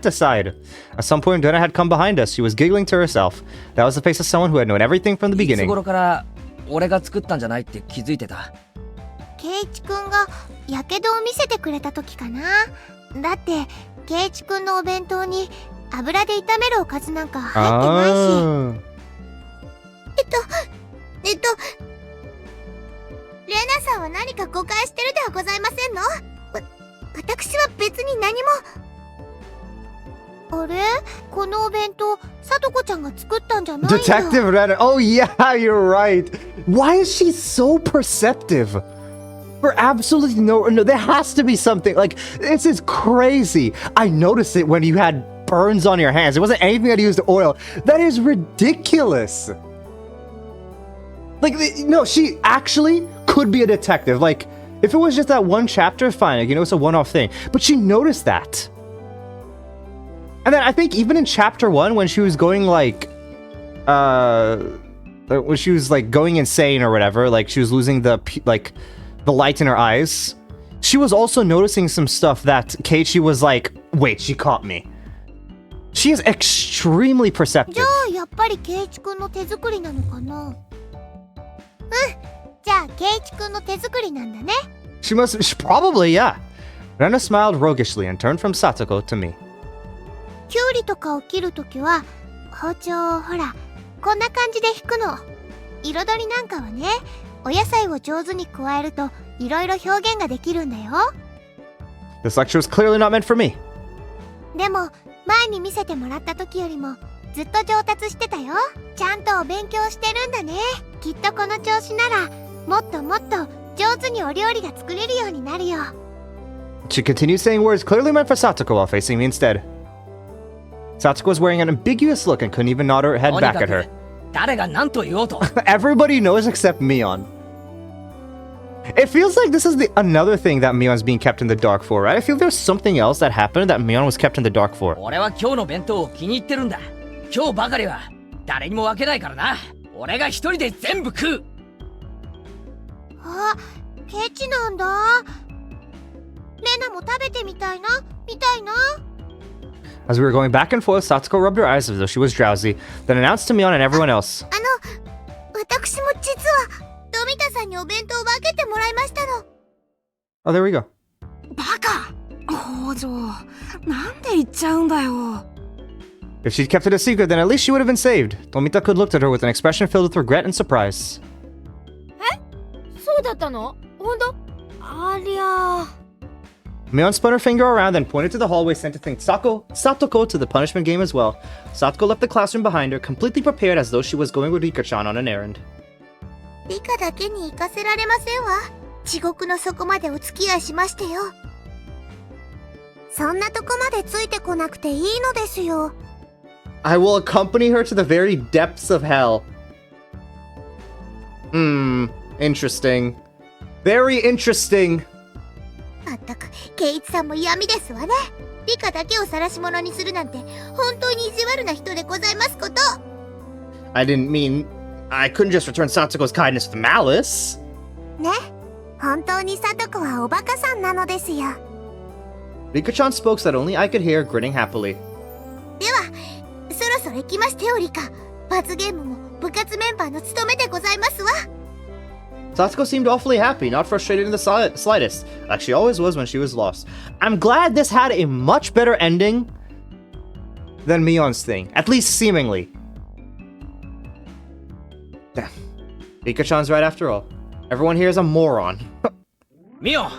to side. At some point, Donna had come behind us. She was giggling to herself. That was the face of someone who had known everything from the いつ beginning. 頃から俺が作ったんじゃないって気づいてた。圭一くんがやけどを見せてくれた時かな。だって圭一くんのお弁当に油で炒めるおかずなんか入ってないし。 Ah. レナさんは何か誤解してるではございませんの？私は別に何も。あれ？このお弁当、さとこちゃんが作ったんじゃないんだ。 Detective Renner. Oh yeah, you're right. Why is she so perceptive? For absolutely no, there has to be something. Like, this is crazy. I noticed it when you had burns on your hands. It wasn't anything that used oil. That is ridiculous. Like, no, she actually could be a detective. Like, if it was just that one chapter, fine. Like, it's a one-off thing. But she noticed that. And then I think even in chapter 1, when she was going, like, when she was, like, going insane or whatever, like, she was losing the light in her eyes, she was also noticing some stuff that Keiichi was like, wait, she caught me. She is extremely perceptive. じゃあやっぱり圭一くんの手作りなのかな。じゃあ圭一くんの手作りなんだね。 She probably, yeah. Rena smiled roguishly and turned from Satoko to me. キュウリとかを切るときは包丁をほらこんな感じで引くの。彩りなんかはね、お野菜を上手に加えるといろいろ表現ができるんだよ。 This lecture was clearly not meant for me. でも前に見せてもらった時よりもずっと上達してたよ。ちゃんとお勉強してるんだね。きっとこの調子ならもっともっと上手にお料理が作れるようになるよ。 She continued saying words clearly meant for Satoko while facing me instead. Satoko was wearing an ambiguous look and couldn't even nod her head とに back か at her. く誰が何と言おうと Everybody knows except Mion. It feels like this is another thing that Mion's being kept in the dark for, right? I feel there's something else that happened that Mion was kept in the dark for. 俺は今日の弁当を気に入ってるんだ。今日ばかりは誰にも分けないからな。俺が一人で全部食う。あ、ケチなんだ。レナも食べてみたいな。 As we were going back and forth, Satsuko rubbed her eyes as though she was drowsy, then announced to Mion and everyone else. 私も実は富田さんにお弁当を分けてもらいましたの。 Oh, there we go. バカ北条、なんで言っちゃうんだよ。 If she'd kept it a secret, then at least she would have been saved. Tomita-kun looked at her with an expression filled with regret and surprise. そうだったの？ほんと？ありゃ。 Mion spun her finger around, then pointed to the hallway, sentencing Satoko to the punishment game as well. Satoko left the classroom behind her, completely prepared as though she was going with Rika-chan on an errand. 理科だけに行かせられませんわ。地獄の底までお付き合いしましてよ。そんなとこまでついてこなくていいのですよ。 I will accompany her to the very depths of hell. Interesting. Very interesting. まったく圭一さんも嫌味ですわね。理科だけを晒し者にするなんて本当に意地悪な人でございますこと。 I didn't mean I couldn't just return Satsuko's kindness with malice. ね、本当にさとこはおバカさんなのですよ。 Rika-chan spoke so that only I could hear, grinning happily. ではそろそろ行きましてよ、リカ。罰ゲームも部活メンバーの務めでございますわ。 Satsuko seemed awfully happy, not frustrated in the slightest, like she always was when she was lost. I'm glad this had a much better ending than Mion's thing, at least seemingly. Damn. Rika-chan's right after all. Everyone here is a moron. ミオン、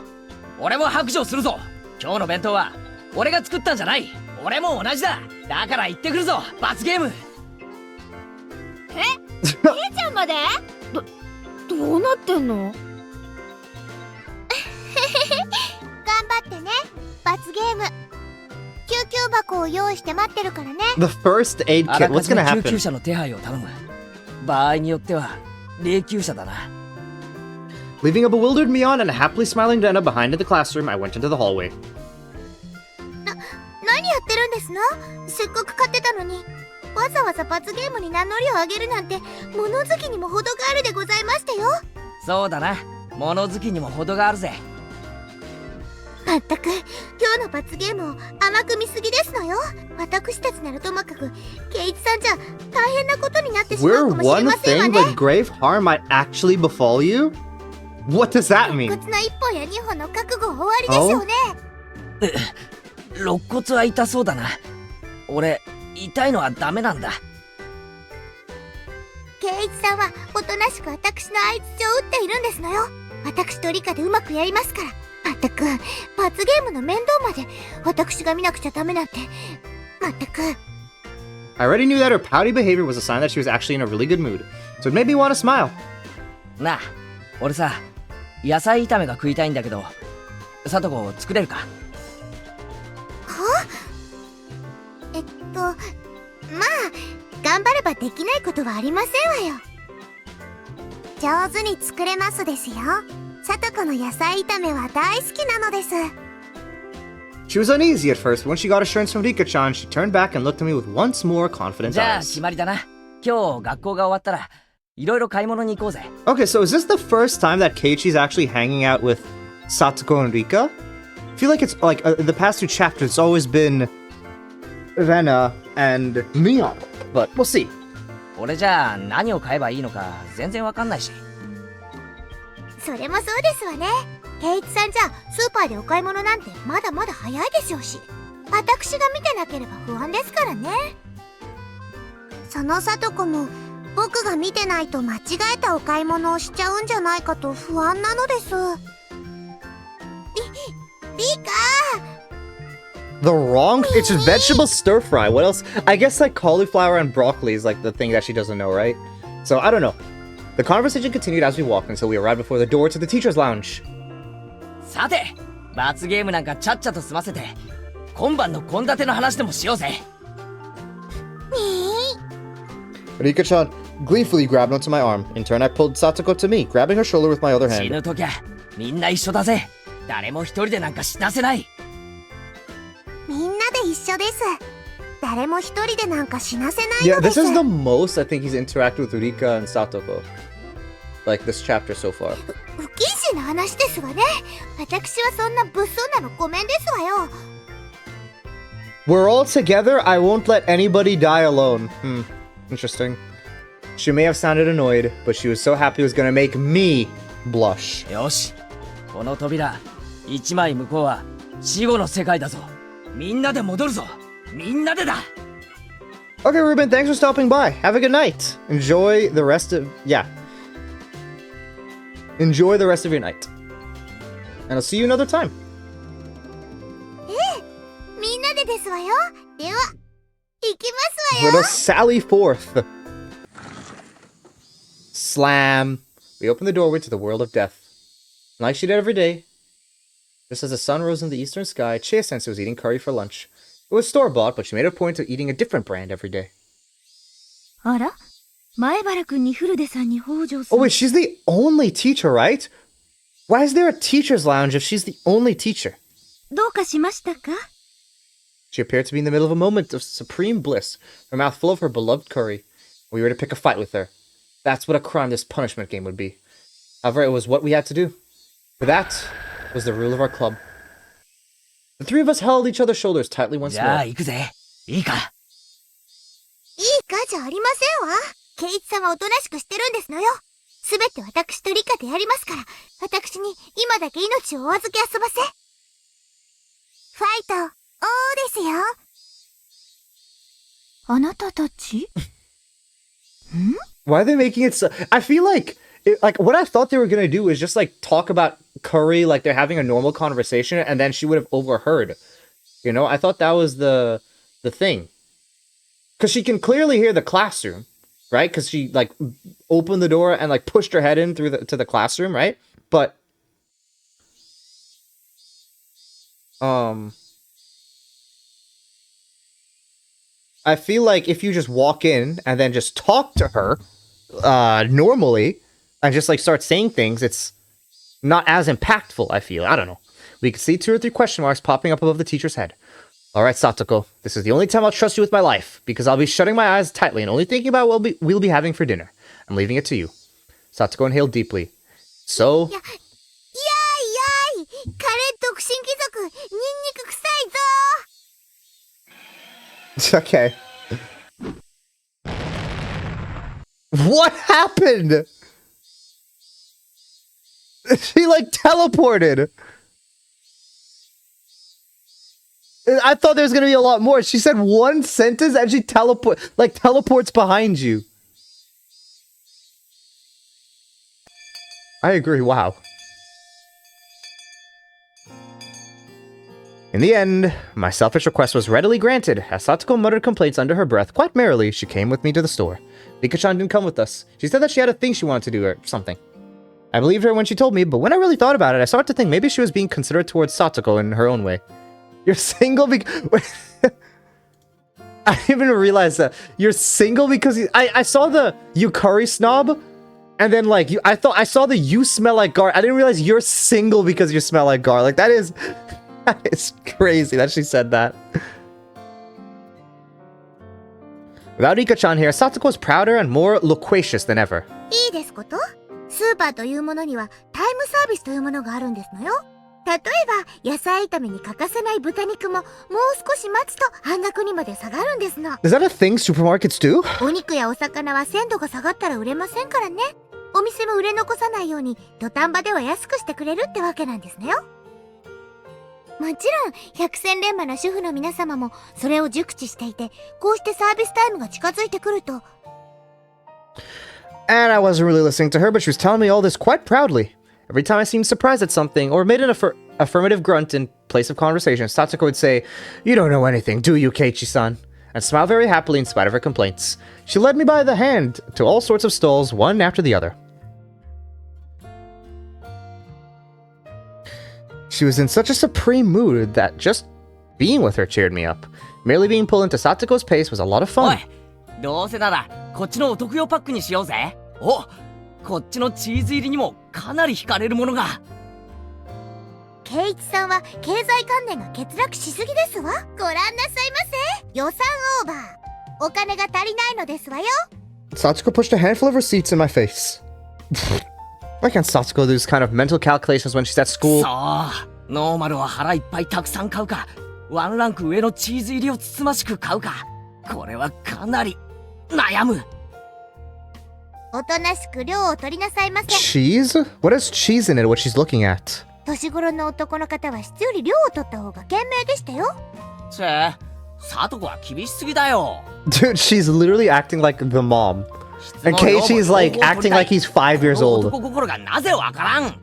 俺も白状するぞ。今日の弁当は俺が作ったんじゃない。俺も同じだ。だから行ってくるぞ、罰ゲーム。ケイちゃんまで？どうなってんの？頑張ってね、罰ゲーム。救急箱を用意して待ってるからね。 The first aid あ kit, らか what's じめ gonna 救急 happen? 車の手配を頼む。場合によっては霊柩車だな。Leaving a bewildered Mion and a happily smiling Dena behind in the classroom, I went into the hallway. 何やってるんですの？せっかく買ってたのに。わざわざ罰ゲームに名乗りを上げるなんて物好きにも程があるでございましたよ。そうだな、物好きにも程があるぜ。まったく今日の罰ゲームを甘く見すぎですのよ。私たちならともかく圭一さんじゃ大変なことになってしま We're うかもしれ one ませんわ thing, ね。 but grave harm might actually befall you? What does that 肋 mean? 骨の一本や二本の覚悟は終わりでしょうね。肋骨は痛そうだな。俺痛いのはダメなんだ。圭一さんはおとなしく私の相槌を打っているんですのよ。私と理科でうまくやりますから。まったく罰ゲームの面倒まで私が見なくちゃダメなんて。まったく。 I already knew that her pouty behavior was a sign that she was actually in a really good mood, so it made me want to smile. なあ、俺さ、野菜炒めが食いたいんだけど、さとこ作れるか？まあ頑張ればできないことはありませんわよ。上手に作れますですよ。さとこの野菜炒めは大好きなのです。 She was uneasy at first, but when she got assurance from Rika-chan, she turned back and looked at me with once more confident じゃあ eyes. 決まりだな。今日学校が終わったらいろいろ買い物に行こうぜ。 Okay, so is this the first time that Keiichi's actually hanging out with Satsuko and Rika? I feel like it's like the past two chapters, it's always been Rena and Mion, but we'll see. 俺じゃあ何を買えばいいのか全然わかんないし。それもそうですわね。圭一さんじゃスーパーでお買い物なんてまだまだ早いでしょうし、私が見てなければ不安ですからね。そのさとこも僕が見てないと間違えたお買い物をしちゃうんじゃないかと不安なのです。リカ The wrong? It's just vegetable stir fry. What else? I guess like cauliflower and broccoli is like the thing that she doesn't know, right? So I don't know. The conversation continued as we walked until we arrived before the door to the teacher's lounge. さて、罰ゲームなんかちゃっちゃと済ませて、今晩の献立の話でもしようぜ。Rika-chan gleefully grabbed onto my arm. In turn, I pulled Satsuko to me, grabbing her shoulder with my other 死 hand. ぬときゃみんな一緒だぜ。誰も一人でなんか死なせない。みんなで一緒です。誰も一人でなんか死なせない Yeah, ので this す。 is the most I think he's interacted with Rika and Satoko. Like this chapter so far. 不謹慎な話ですわね。私はそんな物騒なのごめんですわよ。We're all together. I won't let anybody die alone. Interesting. She may have sounded annoyed, but she was so happy it was gonna make me blush. よし、この扉一枚向こうは死後の世界だぞ。みんなで戻るぞ。みんなでだ。 Okay, Ruben, thanks for stopping by. Have a good night. Enjoy the rest of... Yeah. Enjoy the rest of your night. And I'll see you another time. みんなでですわよ。では、行きますわ Little よ。 Sally forth. Slam. We opened the doorway to the world of death. Like she did every day. Just as the sun rose in the eastern sky, Chie-sensei was eating curry for lunch. It was store-bought, but she made a point of eating a different brand every day. あら、前原くんに古出さんに北条さ Oh ん。 wait, she's the only teacher, right? Why is there a teacher's lounge if she's the only teacher? どうかしましたか? She appeared to be in the middle of a moment of supreme bliss, her mouth full of her beloved curry. We were to pick a fight with her. That's what a crime this punishment game would be. However, it was what we had to do. For that was the rule of our club. The three of us held each other's shoulders tightly once じゃあ more. 行くぜ。いいか。いいかじゃありませんわ。ケイチさんはおとなしくしてるんですのよ。すべて私とリカでやりますから、私に今だけ命をお預け遊ばせ。ファイト、おーですよ。あなたたち Why are they making it so... I feel like... what I thought they were gonna do is just, like, talk about Curry like they're having a normal conversation, and then she would have overheard. You know? I thought that was the thing. Because she can clearly hear the classroom, right? Because she, like, opened the door and, like, pushed her head in to the classroom, right? But... I feel like if you just walk in and then just talk to her normally and just like start saying things, it's not as impactful, I feel. I don't know. We can see 2 or 3 question marks popping up above the teacher's head. All right, Satoko, this is the only time I'll trust you with my life because I'll be shutting my eyes tightly and only thinking about what we'll be having for dinner. I'm leaving it to you. Satoko inhaled deeply. So... やーいやーい、カレー独身貴族、ニンニク臭いぞ。 Okay. What happened? She like teleported. I thought there was gonna be a lot more. She said one sentence and she teleports behind you. I agree. Wow. In the end, my selfish request was readily granted. As Satoko muttered complaints under her breath, quite merrily, she came with me to the store. Rika-chan didn't come with us. She said that she had a thing she wanted to do or something. I believed her when she told me, but when I really thought about it, I started to think maybe she was being considerate towards Satoko in her own way. You're single because... I didn't even realize that. You're single because... I saw the Yukari snob, and then like, I saw the you smell like gar. I didn't realize you're single because you smell like gar. Like, that is... That is crazy that she said that. Without Rika-chan here, Satoko was prouder and more loquacious than ever. いいですこと？スーパーというものにはタイムサービスというものがあるんですのよ。例えば野菜炒めに欠かせない豚肉ももう少し待つと半額にまで下がるんですの。 Is that a thing supermarkets do? お肉やお魚は鮮度が下がったら売れませんからね。お店も売れ残さないように土壇場では安くしてくれるってわけなんですねよ。もちろん百戦錬磨の主婦の皆様もそれを熟知していて、こうしてサービスタイムが近づいてくると。 And I wasn't really listening to her, but she was telling me all this quite proudly. Every time I seemed surprised at something, or made an affirmative grunt in place of conversation, Satoko would say, "You don't know anything, do you, Keiichi-san?" and smile very happily in spite of her complaints. She led me by the hand to all sorts of stalls, one after the other. She was in such a supreme mood that just being with her cheered me up. Merely being pulled into Satoko's pace was a lot of お fun. い、どうせならこっちのお得用パックにしようぜ。お、こっちのチーズ入りにもかなり惹かれるものが。ケイイチさんは経済観念が欠落しすぎですわ。ご覧なさいませ。予算オーバー。お金が足りないのですわよ。 Satoko pushed a handful of receipts in my face. Why can't Satoko do this kind of mental calculations when she's at school? そう、ノーマルは腹いっぱいたくさん買うか、ワンランク上のチーズ入りをつつましく買うか、これはかなり悩む。おとなしく量を取りなさいませ。 Cheese? What has cheese in it? What she's looking at? 年頃の男の方は質より量を取った方が賢明でしたよ。チェ、サトコは厳しすぎだよ。 Dude, she's literally acting like the mom. And Keiichi's like acting like he's 5 years old. 男心がなぜわからん。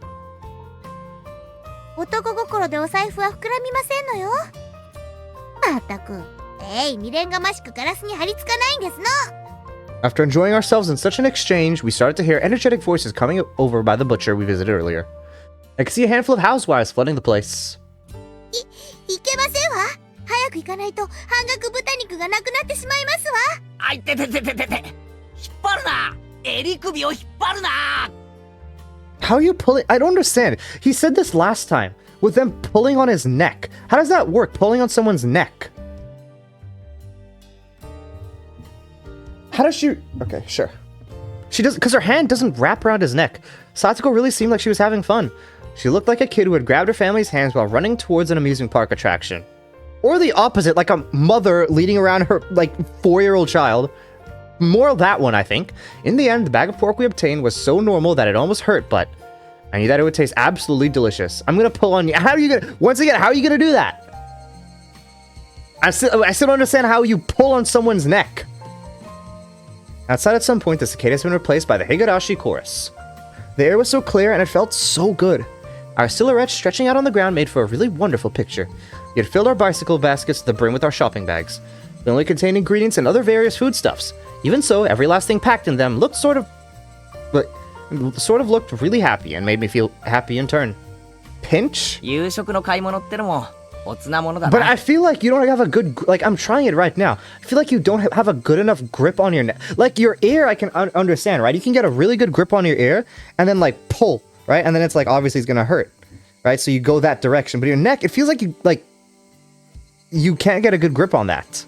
男心でお財布は膨らみませんのよ。まったく、未練がましくガラスに張り付かないんですの。 After enjoying ourselves in such an exchange, we started to hear energetic voices coming over by the butcher we visited earlier. I could see a handful of housewives flooding the place. いけませんわ。早く行かないと半額豚肉がなくなってしまいますわ。あいてててててて、引っ張るな。襟首を引っ張るな。 How are you pulling? I don't understand. He said this last time. with them pulling on his neck. How does that work, pulling on someone's neck? How does she... Okay, sure. She doesn't... Because her hand doesn't wrap around his neck. Satoko really seemed like she was having fun. She looked like a kid who had grabbed her family's hands while running towards an amusement park attraction. Or the opposite, like a mother leading around her, like, 4-year-old child. More of that one, I think. In the end, the bag of pork we obtained was so normal that it almost hurt, but I knew that it would taste absolutely delicious. I'm gonna pull on you. How are you gonna... Once again, how are you gonna do that? I still don't understand how you pull on someone's neck. Outside at some point, the cicada has been replaced by the Higurashi chorus. The air was so clear and it felt so good. Our silhouettes stretching out on the ground made for a really wonderful picture. We had filled our bicycle baskets to the brim with our shopping bags. They only contained ingredients and other various foodstuffs. Even so, every last thing packed in them looked sort of looked really happy and made me feel happy in turn. Pinch? 夕食の買い物ってのもおつなものだ But な I feel like you don't have a good... Like, I'm trying it right now. I feel like you don't have a good enough grip on your neck. Like, your ear, I can understand, right? You can get a really good grip on your ear and then, like, pull, right? And then it's like, obviously, it's gonna hurt, right? So you go that direction. But your neck, it feels like you can't get a good grip on that.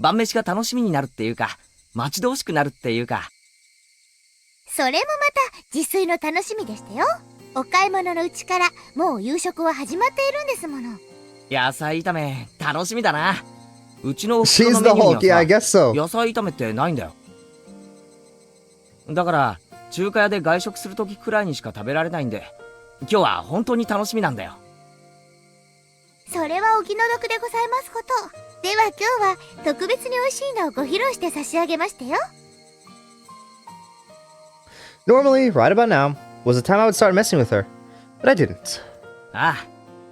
晩飯が楽しみになるっていうか待ち遠しくなるっていうかそれもまた自炊の楽しみでしたよ。お買い物のうちからもう夕食は始まっているんですもの。野菜炒め楽しみだなうちのお袋 She's の the メニュー Hulk, yeah, I には guess さ so. 野菜炒めってないんだよだから中華屋で外食するときくらいにしか食べられないんで今日は本当に楽しみなんだよそれはお気の毒でございますこと。では今日は特別に美味しいのをご披露して差し上げましたよ。Normally, right about now, was the time I would start messing with her. But I didn't. ああ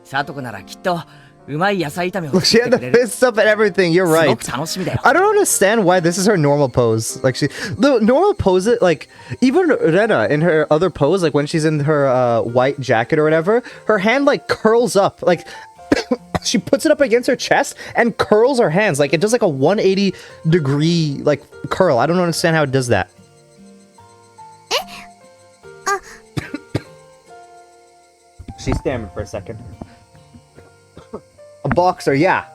さとこならきっとうまい野菜炒めを Look, she 作って had く the れる fists up and everything, you're すご right. く楽しみだよ I don't understand why this is her normal pose. Like, the normal pose, like, even Rena in her other pose, like when she's in her white jacket or whatever, her hand, like, curls up. Like, she puts it up against her chest and curls her hands. Like, it does, like, a 180-degree, like, curl. I don't understand how it does that. She stammered for a second. A boxer, yeah.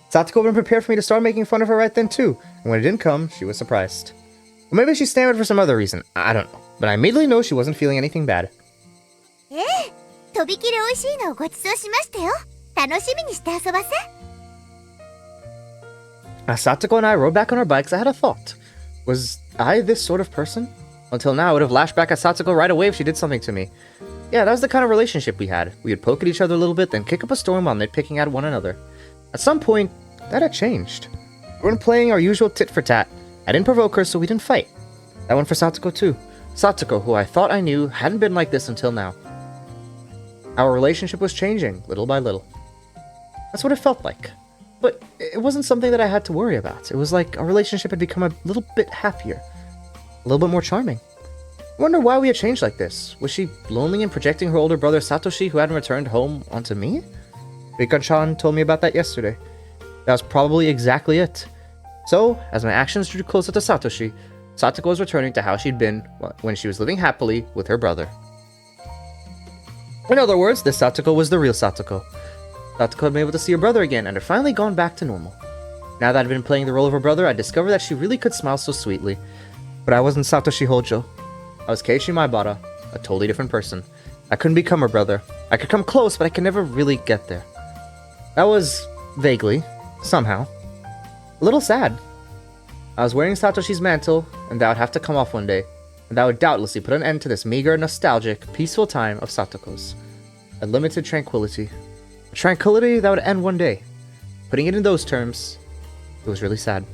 Satoko had been prepared for me to start making fun of her right then, too. And when it didn't come, she was surprised. Or maybe she stammered for some other reason. I don't know. But I immediately know she wasn't feeling anything bad. とびきり美味しいのをごちそうしましたよ。楽しみにして遊ばせ。As Satoko and I rode back on our bikes, I had a thought. Was I this sort of person? Until now, I would have lashed back at Satoko right away if she did something to me. Yeah, that was the kind of relationship we had. We would poke at each other a little bit, then kick up a storm while nitpicking at one another. At some point, that had changed. We weren't playing our usual tit-for-tat. I didn't provoke her, so we didn't fight. That went for Satoko too. Satoko, who I thought I knew, hadn't been like this until now. Our relationship was changing, little by little. That's what it felt like. But it wasn't something that I had to worry about. It was like our relationship had become a little bit happier. A little bit more charming. I wonder why we had changed like this. Was she lonely and projecting her older brother Satoshi, who hadn't returned home, onto me? Rika-chan told me about that yesterday. That was probably exactly it. So, as my actions drew closer to Satoshi, Satoko was returning to how she'd been when she was living happily with her brother. In other words, this Satoko was the real Satoko. Satoko had been able to see her brother again and had finally gone back to normal. Now that I'd been playing the role of her brother, I discovered that she really could smile so sweetly. But I wasn't Satoshi Hojo. I was Keiichi Maibara, a totally different person. I couldn't become her brother. I could come close, but I could never really get there. That was, vaguely, somehow, a little sad. I was wearing Satoshi's mantle, and that would have to come off one day, and that would doubtlessly put an end to this meager, nostalgic, peaceful time of Satoko's. A limited tranquility. A tranquility that would end one day. Putting it in those terms, it was really sad.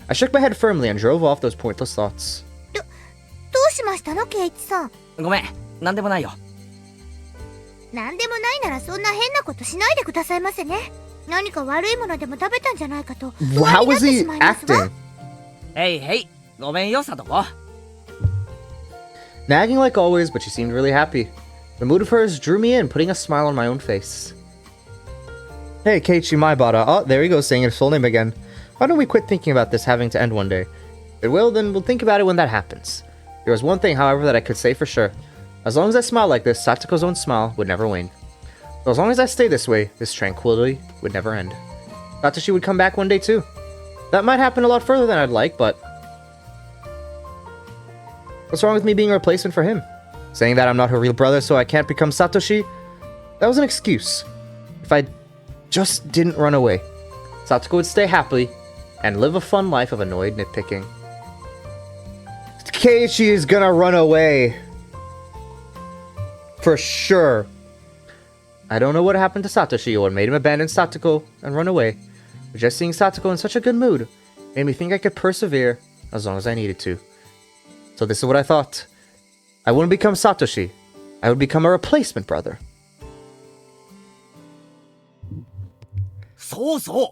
I shook my head firmly and drove off those pointless thoughts. どうしましたのケイチさん。ごめんなんでもないよなんでもないならそんな変なことしないでくださいませね。何か悪いものでも食べたんじゃないかと不安 How になっ was て he しまいますわ。 acting? へいへいごめんよさとこ Nagging like always, but she seemed really happy. The mood of hers drew me in, putting a smile on my own face. Hey, Keiichi Maibara. Oh, there he goes, saying his full name again. Why don't we quit thinking about this having to end one day? If it will, then we'll think about it when that happens. There was one thing, however, that I could say for sure. As long as I smile like this, Satoko's own smile would never wane. So as long as I stay this way, this tranquility would never end. Satoshi would come back one day too. That might happen a lot further than I'd like, but... what's wrong with me being a replacement for him? Saying that I'm not her real brother so I can't become Satoshi? That was an excuse. If I just didn't run away, Satoko would stay happily and live a fun life of annoyed nitpicking. Keiichi is gonna run away. For sure. I don't know what happened to Satoshi or what made him abandon Satoko and run away. But just seeing Satoko in such a good mood made me think I could persevere as long as I needed to. So this is what I thought. I wouldn't become Satoshi. I would become a replacement brother. そうそう。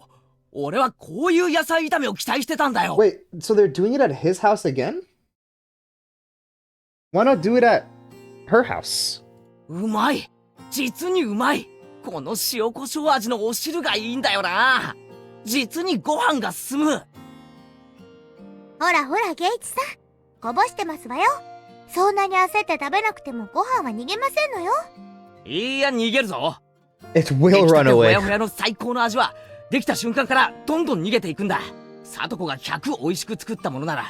俺はこういう野菜炒めを期待してたんだよ。 Wait, so they're doing it at his house again? Why not do it at her house? うまい。実にうまい。この塩コショウ味のお汁がいいんだよな。実にご飯が進む。ほらほら、ゲイチさん。こぼしてますわよ。そんなに焦って食べなくてもご飯は逃げませんのよ。いや、逃げるぞ。 It will 出来た run てほ away. やほやの最高の味は、できた瞬間からどんどん逃げていくんだ。サトコが100美味しく作ったものなら、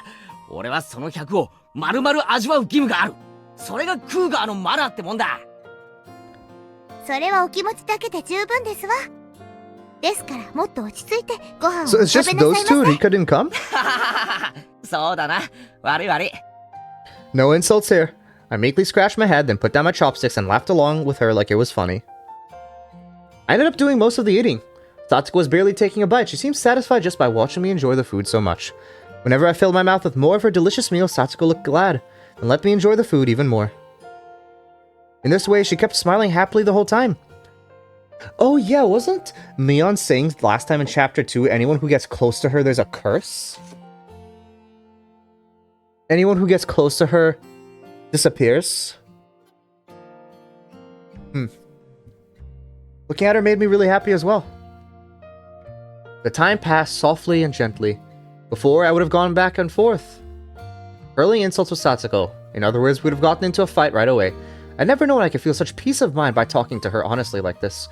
俺はその100を丸々味わう義務がある。それがクーガーのマナーってもんだ。それはお気持ちだけで十分ですわ。ですからもっと落ち着いてご飯を So it's 食 just べな those さい two ま and せ。 Rika didn't come? そうだな。悪い悪い。 No insults here. I meekly scratched my head, then put down my chopsticks and laughed along with her like it was funny. I ended up doing most of the eating. Satsuko was barely taking a bite. She seemed satisfied just by watching me enjoy the food so much. Whenever I filled my mouth with more of her delicious meal, Satsuko looked glad and let me enjoy the food even more. In this way, she kept smiling happily the whole time. Oh yeah, wasn't Mion saying last time in chapter 2, anyone who gets close to her, there's a curse? Anyone who gets close to her disappears? Looking at her made me really happy as well. The time passed softly and gently. Before, I would have gone back and forth, hurling insults with Satsuko. In other words, we would have gotten into a fight right away. I'd never known I could feel such peace of mind by talking to her honestly like this.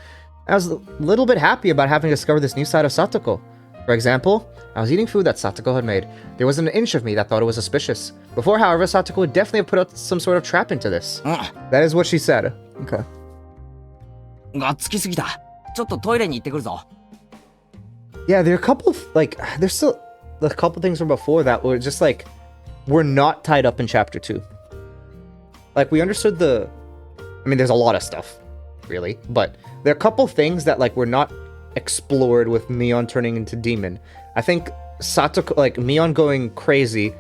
I was a little bit happy about having discovered this new side of Satoko. For example, I was eating food that Satoko had made. There wasn't an inch of me that thought it was suspicious. Before, however, Satoko would definitely have put out some sort of trap into this. That is what she said. Okay. がっつきすぎた。ちょっとトイレに行ってくるぞ。 Yeah, there are a couple, like, there's still a couple things from before that were just, like, we're not tied up in chapter 2. Like, we understood the... I mean, there's a lot of stuff, really. But there are a couple things that, like, were not explored with Mion turning into demon. I think Satoko, like, Mion going crazy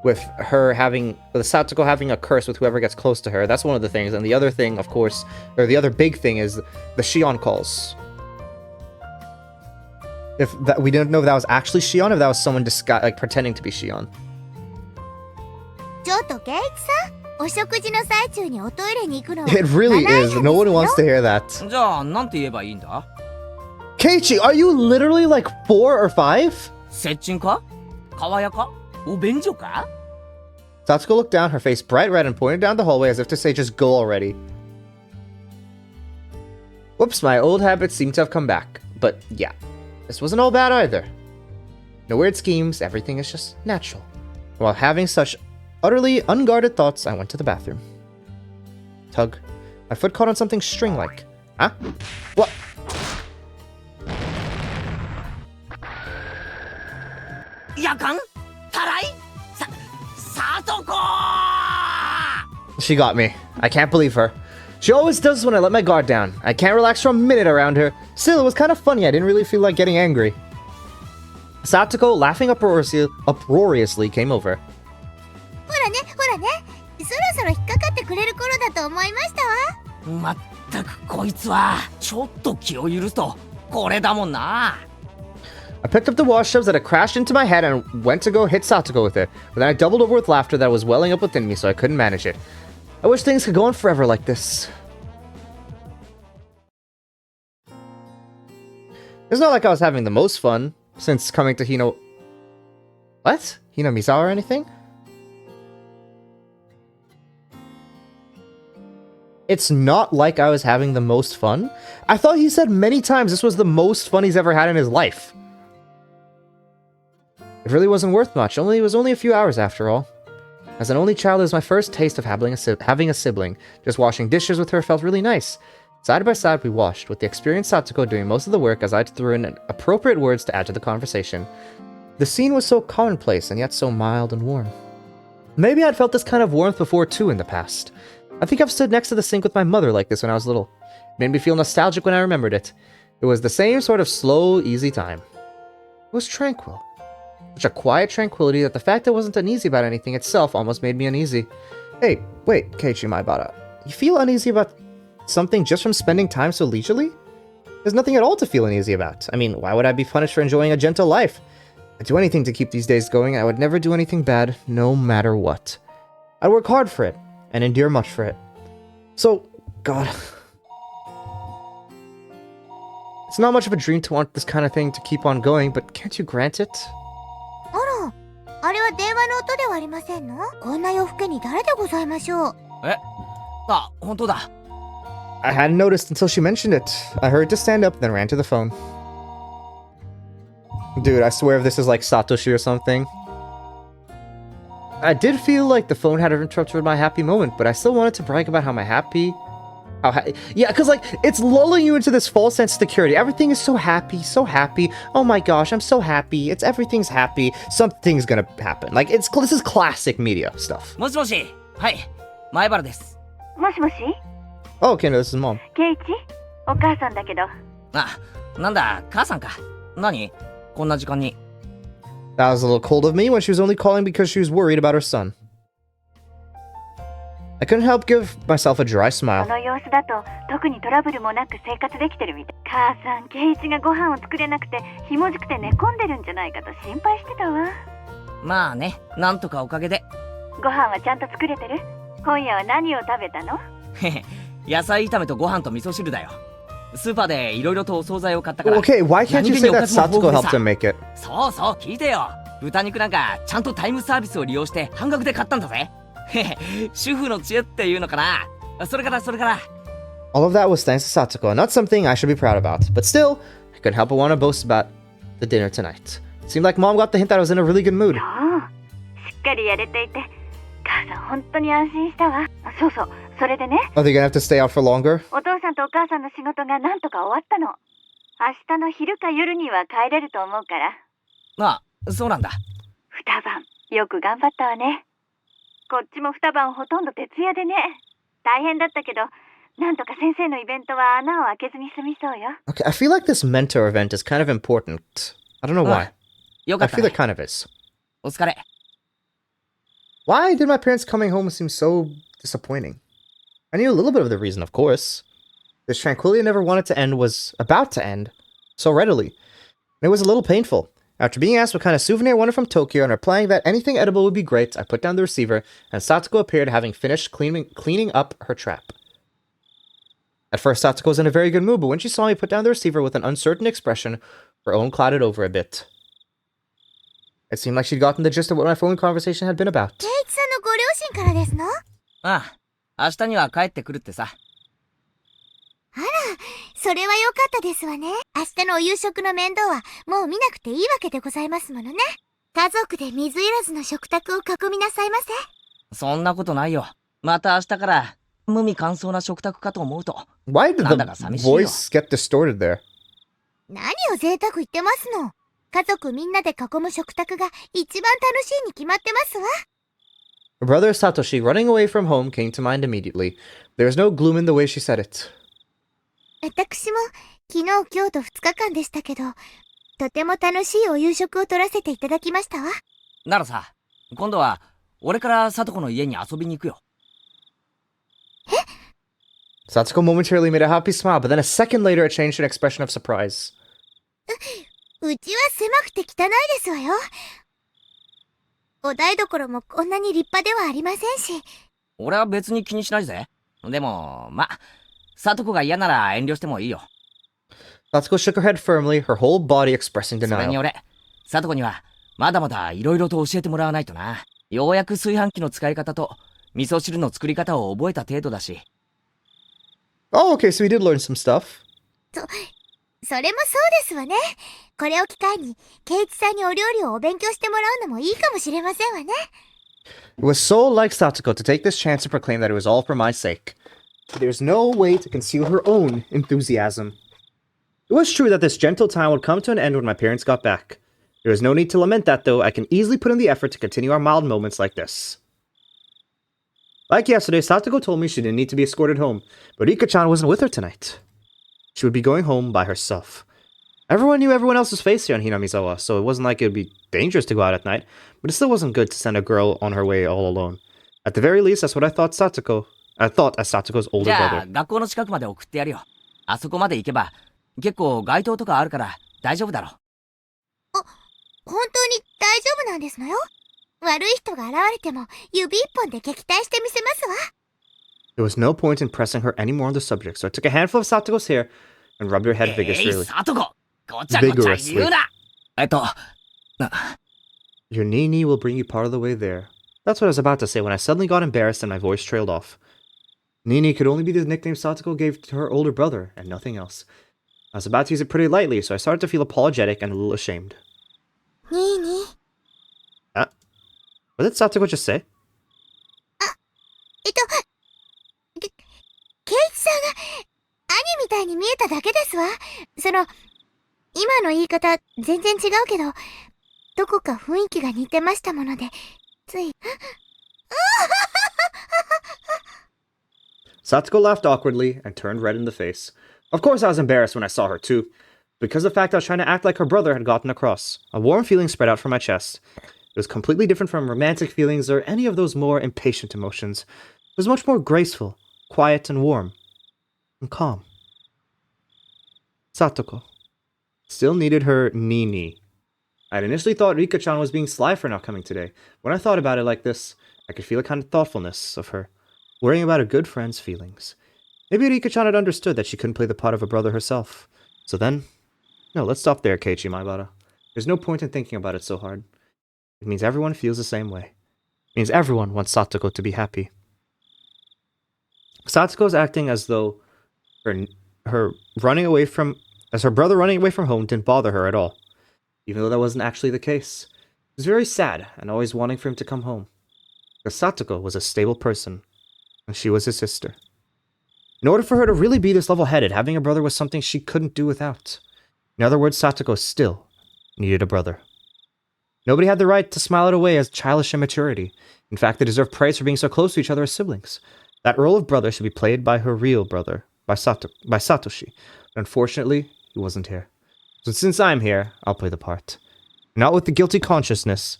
with her having... with Satoko having a curse with whoever gets close to her. That's one of the things. And the other thing, of course, or the other big thing is the Shion calls. If that, we didn't know if that was actually Shion, if that was someone like, pretending to be Shion. ちょっとゲイチさん、お食事の最中におトイレに行くのは It really マナー違 is. 反 No one ですよ。 wants to hear that. じゃあ、なんて言えばいいんだ？ Keiichi, are you literally like 4 or 5? 接近か？川屋か？お便所か？ Satsuko looked down, her face bright red, and pointed down the hallway as if to say, just go already. Whoops, my old habits seem to have come back. But yeah, this wasn't all bad either. No weird schemes, everything is just natural. While having such utterly unguarded thoughts, I went to the bathroom. Tug. My foot caught on something string-like. Huh? What? Yakan? Tarai? Satoko! She got me. I can't believe her. She always does when I let my guard down. I can't relax for a minute around her. Still, it was kind of funny. I didn't really feel like getting angry. Satoko, laughing uproariously, came over. ほらね、ほらね。そろそろ引っかかってくれる頃だと思いましたわ。まったくこいつはちょっと気を許すとこれだもんな。 I picked up the wash tubs that had crashed into my head and went to go hit Satoko with it, but then I doubled over with laughter that was welling up within me, so I couldn't manage it. I wish things could go on forever like this. It's not like I was having the most fun since coming to Hino... What? Hinamizawa or anything? It's not like I was having the most fun. I thought he said many times this was the most fun he's ever had in his life. It really wasn't worth much. It was only a few hours after all. As an only child, it was my first taste of having a sibling. Just washing dishes with her felt really nice. Side by side, we washed, with the experienced Satsuko doing most of the work as I threw in appropriate words to add to the conversation. The scene was so commonplace and yet so mild and warm. Maybe I'd felt this kind of warmth before too in the past. I think I've stood next to the sink with my mother like this when I was little. It made me feel nostalgic when I remembered it. It was the same sort of slow, easy time. It was tranquil. Such a quiet tranquility that the fact I wasn't uneasy about anything itself almost made me uneasy. Hey, wait, Keiichi Maibara. You feel uneasy about something just from spending time so leisurely? There's nothing at all to feel uneasy about. I mean, why would I be punished for enjoying a gentle life? I'd do anything to keep these days going, and I would never do anything bad, no matter what. I'd work hard for it, and endure much for it. So, God... It's not much of a dream to want this kind of thing to keep on going, but can't you grant it? あら、あれは電話の音ではありませんの？こんな夜更けに誰でございましょう？あ、本当だ。I hadn't noticed until she mentioned it. I hurried to stand up, then ran to the phone. Dude, I swear if this is like Satoshi or something. I did feel like the phone had interrupted my happy moment, but I still wanted to brag about yeah, because like it's lulling you into this false sense of security. Everything is so happy, so happy. Oh my gosh, I'm so happy. Everything's happy. Something's gonna happen. Like this is classic media stuff. もしもし。はい、前原です。もしもし Oh, okay, no, this is mom. ケイチお母さんだけどあ、なんだ、母さんか。何こんな時間に。That was a little cold of me when she was only calling because she was worried about her son. I couldn't help give myself a dry こ smile. の様子だと特にトラブルもなく生活できてるみたい。母さんケイチがご飯を作れなくてひもじくて寝込んでるんじゃないかと心配してたわ。まあね、なんとかおかげで。ご飯はちゃんと作れてる？今夜は何を食べたの？へへ、野菜炒めとご飯と味噌汁だよ。スーパーでいろいろとお惣菜を買ったから。Okay, why can't you say that Satsuko helped him make it? そうそう、聞いてよ。豚肉なんかちゃんとタイムサービスを利用して半額で買ったんだぜ。へへ、主婦の知恵っていうのかな。それから。All of that was thanks to Satsuko, not something I should be proud about. But still, I couldn't help but want to boast about the dinner tonight. It seemed like Mom got the hint that I was in a really good mood. しっかりやれていて母さん本当に安心したわ。そうそう、それでね Are they gonna have to stay out for longer? お父さんとお母さんの仕事がなんとか終わったの。明日の昼か夜には帰れると思うから。ああ、そうなんだ。二晩よく頑張ったわね。こっちも二晩ほとんど徹夜でね。大変だったけどなんとか先生のイベントは穴を開けずに済みそうよ。 Okay, I feel like this mentor event is kind of important. I don't know why. よか I った feel ね。 it kind of is. お疲れ。Why did my parents coming home seem so disappointing? I knew a little bit of the reason, of course. This tranquility I never wanted to end was about to end so readily. And it was a little painful. After being asked what kind of souvenir I wanted from Tokyo and replying that anything edible would be great, I put down the receiver, and Satsuko appeared having finished cleaning up her trap. At first, Satsuko was in a very good mood, but when she saw me put down the receiver with an uncertain expression, her own clouded over a bit. It seemed like she'd gotten the gist of what my phone conversation had been about. ケイチさんのご両親からですの？ああ、明日には帰ってくるってさ。それは良かったですわね。明日のお夕食の面倒はもう見なくていいわけでございますものね。家族で水入らずの食卓を囲みなさいませ。そんなことないよ。また明日から無味乾燥な食卓かと思うと。 Why did なんだ the か寂しいよ。 voice get distorted there? 何を贅沢言ってますの。家族みんなで囲む食卓が一番楽しいに決まってますわ。Her brother Satoshi running away from home came to mind immediately. There was no gloom in the way she said it. 私も昨日今日と2日間でしたけど、とても楽しいお夕食を取らせていただきましたわ。ならさ、今度は俺から聡子の家に遊びに行くよ。Satsuko momentarily made a happy smile, but then a second later it changed to an expression of surprise. うちは狭くて汚いですわよ。お台所もこんなに立派ではありませんし。俺は別に気にしないぜ。でも、聡子が嫌なら遠慮してもいいよ。Satsuko shook her head firmly, her whole body expressing それに denial. 俺、聡子にはまだまだ色々と教えてもらわないとな。ようやく炊飯器の使い方と味噌汁の作り方を覚えた程度だし。Oh, okay, so we did learn some stuff. それもそうですわね。これを機会に、ケイチさんにお料理をお勉強してもらうのもいいかもしれませんわね。It was so like Satoko to take this chance to proclaim that it was all for my sake. There's no way to conceal her own enthusiasm. It was true that this gentle time would come to an end when my parents got back. There is no need to lament that, though. I can easily put in the effort to continue our mild moments like this. Like yesterday, Satoko told me she didn't need to be escorted home, but Rika-chan wasn't with her tonight. She would be going home by herself. Everyone knew everyone else's face here on Hinamizawa, so it wasn't like it would be dangerous to go out at night, but it still wasn't good to send a girl on her way all alone. At the very least, that's what I thought as Satoko's じ older ゃあ brother. 学校の近くまで送ってやるよ。あそこまで行けば結構街灯とかあるから大丈夫だろ。本当に大丈夫なんですのよ。悪い人が現れても指一本で撃退してみせますわ。There was no point in pressing her any more on the subject, so I took a handful of Satoko's hair and rubbed her head い vigorously. サトコ、ごちゃごちゃ言うな。Your Nini will bring you part of the way there. That's what I was about to say when I suddenly got embarrassed and my voice trailed off. Nini could only be the nickname Satoko gave to her older brother, and nothing else. I was about to use it pretty lightly, so I started to feel apologetic and a little ashamed. ニーニー。 What did Satoko just say? ケイチさんが兄みたいに見えただけですわ。今の言い方全然違うけど、どこか雰囲気が似てましたもので、つい。Satoko laughed awkwardly and turned red in the face. Of course I was embarrassed when I saw her too, because the fact I was trying to act like her brother had gotten across. A warm feeling spread out from my chest. It was completely different from romantic feelings or any of those more impatient emotions. It was much more graceful, quiet and warm, and calm. Satoko still needed her Nini. I'd initially thought Rika-chan was being sly for not coming today. When I thought about it like this, I could feel a kind of thoughtfulness of her, worrying about a good friend's feelings. Maybe Rika-chan had understood that she couldn't play the part of a brother herself. So then... No, let's stop there, Keiichi Maibara. There's no point in thinking about it so hard. It means everyone feels the same way. It means everyone wants Satoko to be happy. Satoko's acting as though her brother running away from home didn't bother her at all, even though that wasn't actually the case. She was very sad and always wanting for him to come home. Because Satoko was a stable person, and she was his sister. In order for her to really be this level-headed, having a brother was something she couldn't do without. In other words, Satoko still needed a brother. Nobody had the right to smile it away as childish immaturity. In fact, they deserved praise for being so close to each other as siblings. That role of brother should be played by her real brother, by Satoshi. But unfortunately, he wasn't here. So since I'm here, I'll play the part. Not with guilty conscience,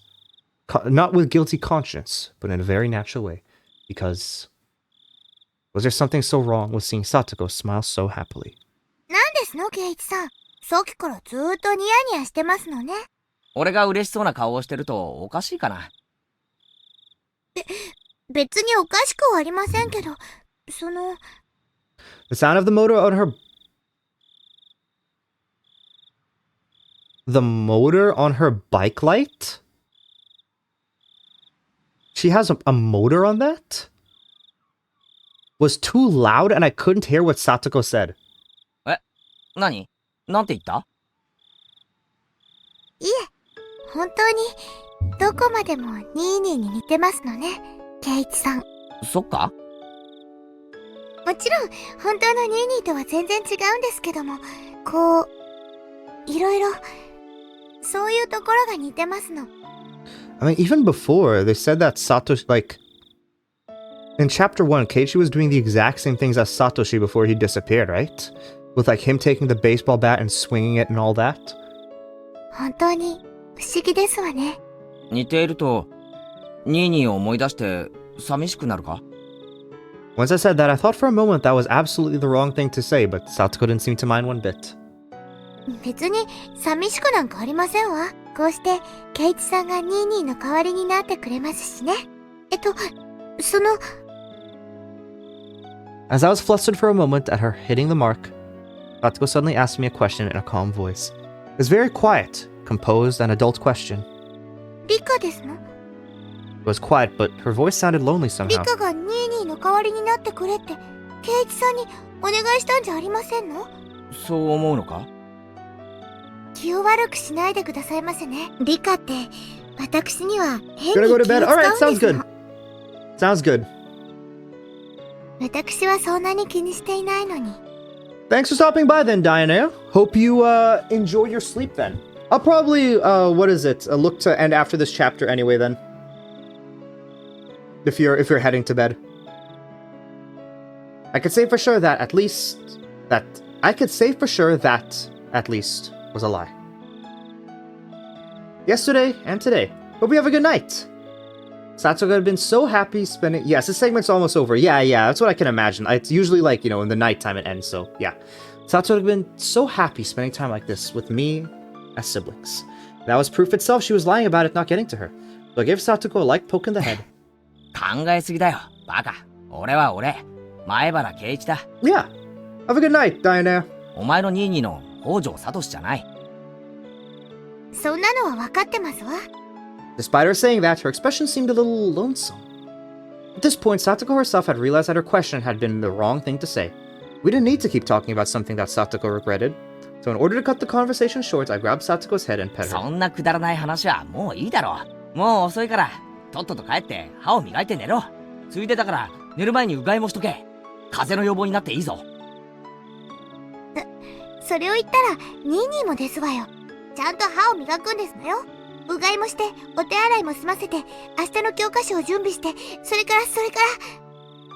but in a very natural way. Because... was there something so wrong with seeing Satoko smile so happily? なんですの、ケイチさん。さっきからずーっとニヤニヤしてますのね。俺が嬉しそうな顔をしてるとおかしいかな。別におかしくはありませんけど、The sound of the motor on her... The motor on her bike light? She has a motor on that? Was too loud and I couldn't hear what Satoko said. 何？なんて言った？いえ、本当にどこまでもニーニーに似てますのね、ケイチさん。そっか？もちろん本当のニーニーとは全然違うんですけども、こういろいろそういうところが似てますの。I mean, even before, they said that Satoshi, like... In Chapter 1, Keiichi was doing the exact same things as Satoshi before he disappeared, right? With like him taking the baseball bat and swinging it and all that. 本当に不思議ですわね。似ているとニーニーを思い出して寂しくなるか？ Once I said that, I thought for a moment that was absolutely the wrong thing to say, but Satoko didn't seem to mind one bit. 別に寂しくなんかありませんわ。こうしてケイチさんがニーニーの代わりになってくれますしね。As I was flustered for a moment at her hitting the mark, Satoko suddenly asked me a question in a calm voice. It was very quiet, composed, an adult question. リカですの？ It was quiet, but her voice sounded lonely リ somehow. カがニーニーの代わりになってくれってケイチさんにお願いしたんじゃありませんの？そう思うのか？気を悪くしないでくださいませね。理科って私には変に気 Gonna を go to 使 bed. うん Alright, です sounds good. の。 Sounds good. 私はそんなに気にしていないのに。 Thanks for stopping by then, Diana. Hope you enjoy your sleep then. I'll probably what is it? Look to end after this chapter anyway then. If you're heading to bed. I could say for sure that at least was a lie. Yesterday and today. Hope you have a good night. Satsuko had been so happy spending... Yes, this segment's almost over. Yeah, that's what I can imagine. It's usually like, in the nighttime it ends, so yeah. Satsuko had been so happy spending time like this with me as siblings. That was proof itself she was lying about it not getting to her. So I gave Satsuko a light poke in the head. 考えすぎだよ、バカ。俺は俺、前原圭一だ。Yeah. Have a good night, Diana. お前のニーニーの北条聡じゃない。そんなのは分かってますわ。 Despite her saying that, her expression seemed a little lonesome. At this point, Satoko herself had realized that her question had been the wrong thing to say. We didn't need to keep talking about something that Satoko regretted. So in order to cut the conversation short, I grabbed Satoko's head and pet her. そんなくだらない話はもういいだろう。もう遅いから、とっとと帰って歯を磨いて寝ろ。ついでだから、寝る前にうがいもしとけ。風邪の予防になっていいぞ。それを言ったらニーニーもですわよ。ちゃんと歯を磨くんですのよ。うがいもしてお手洗いも済ませて明日の教科書を準備してそれから。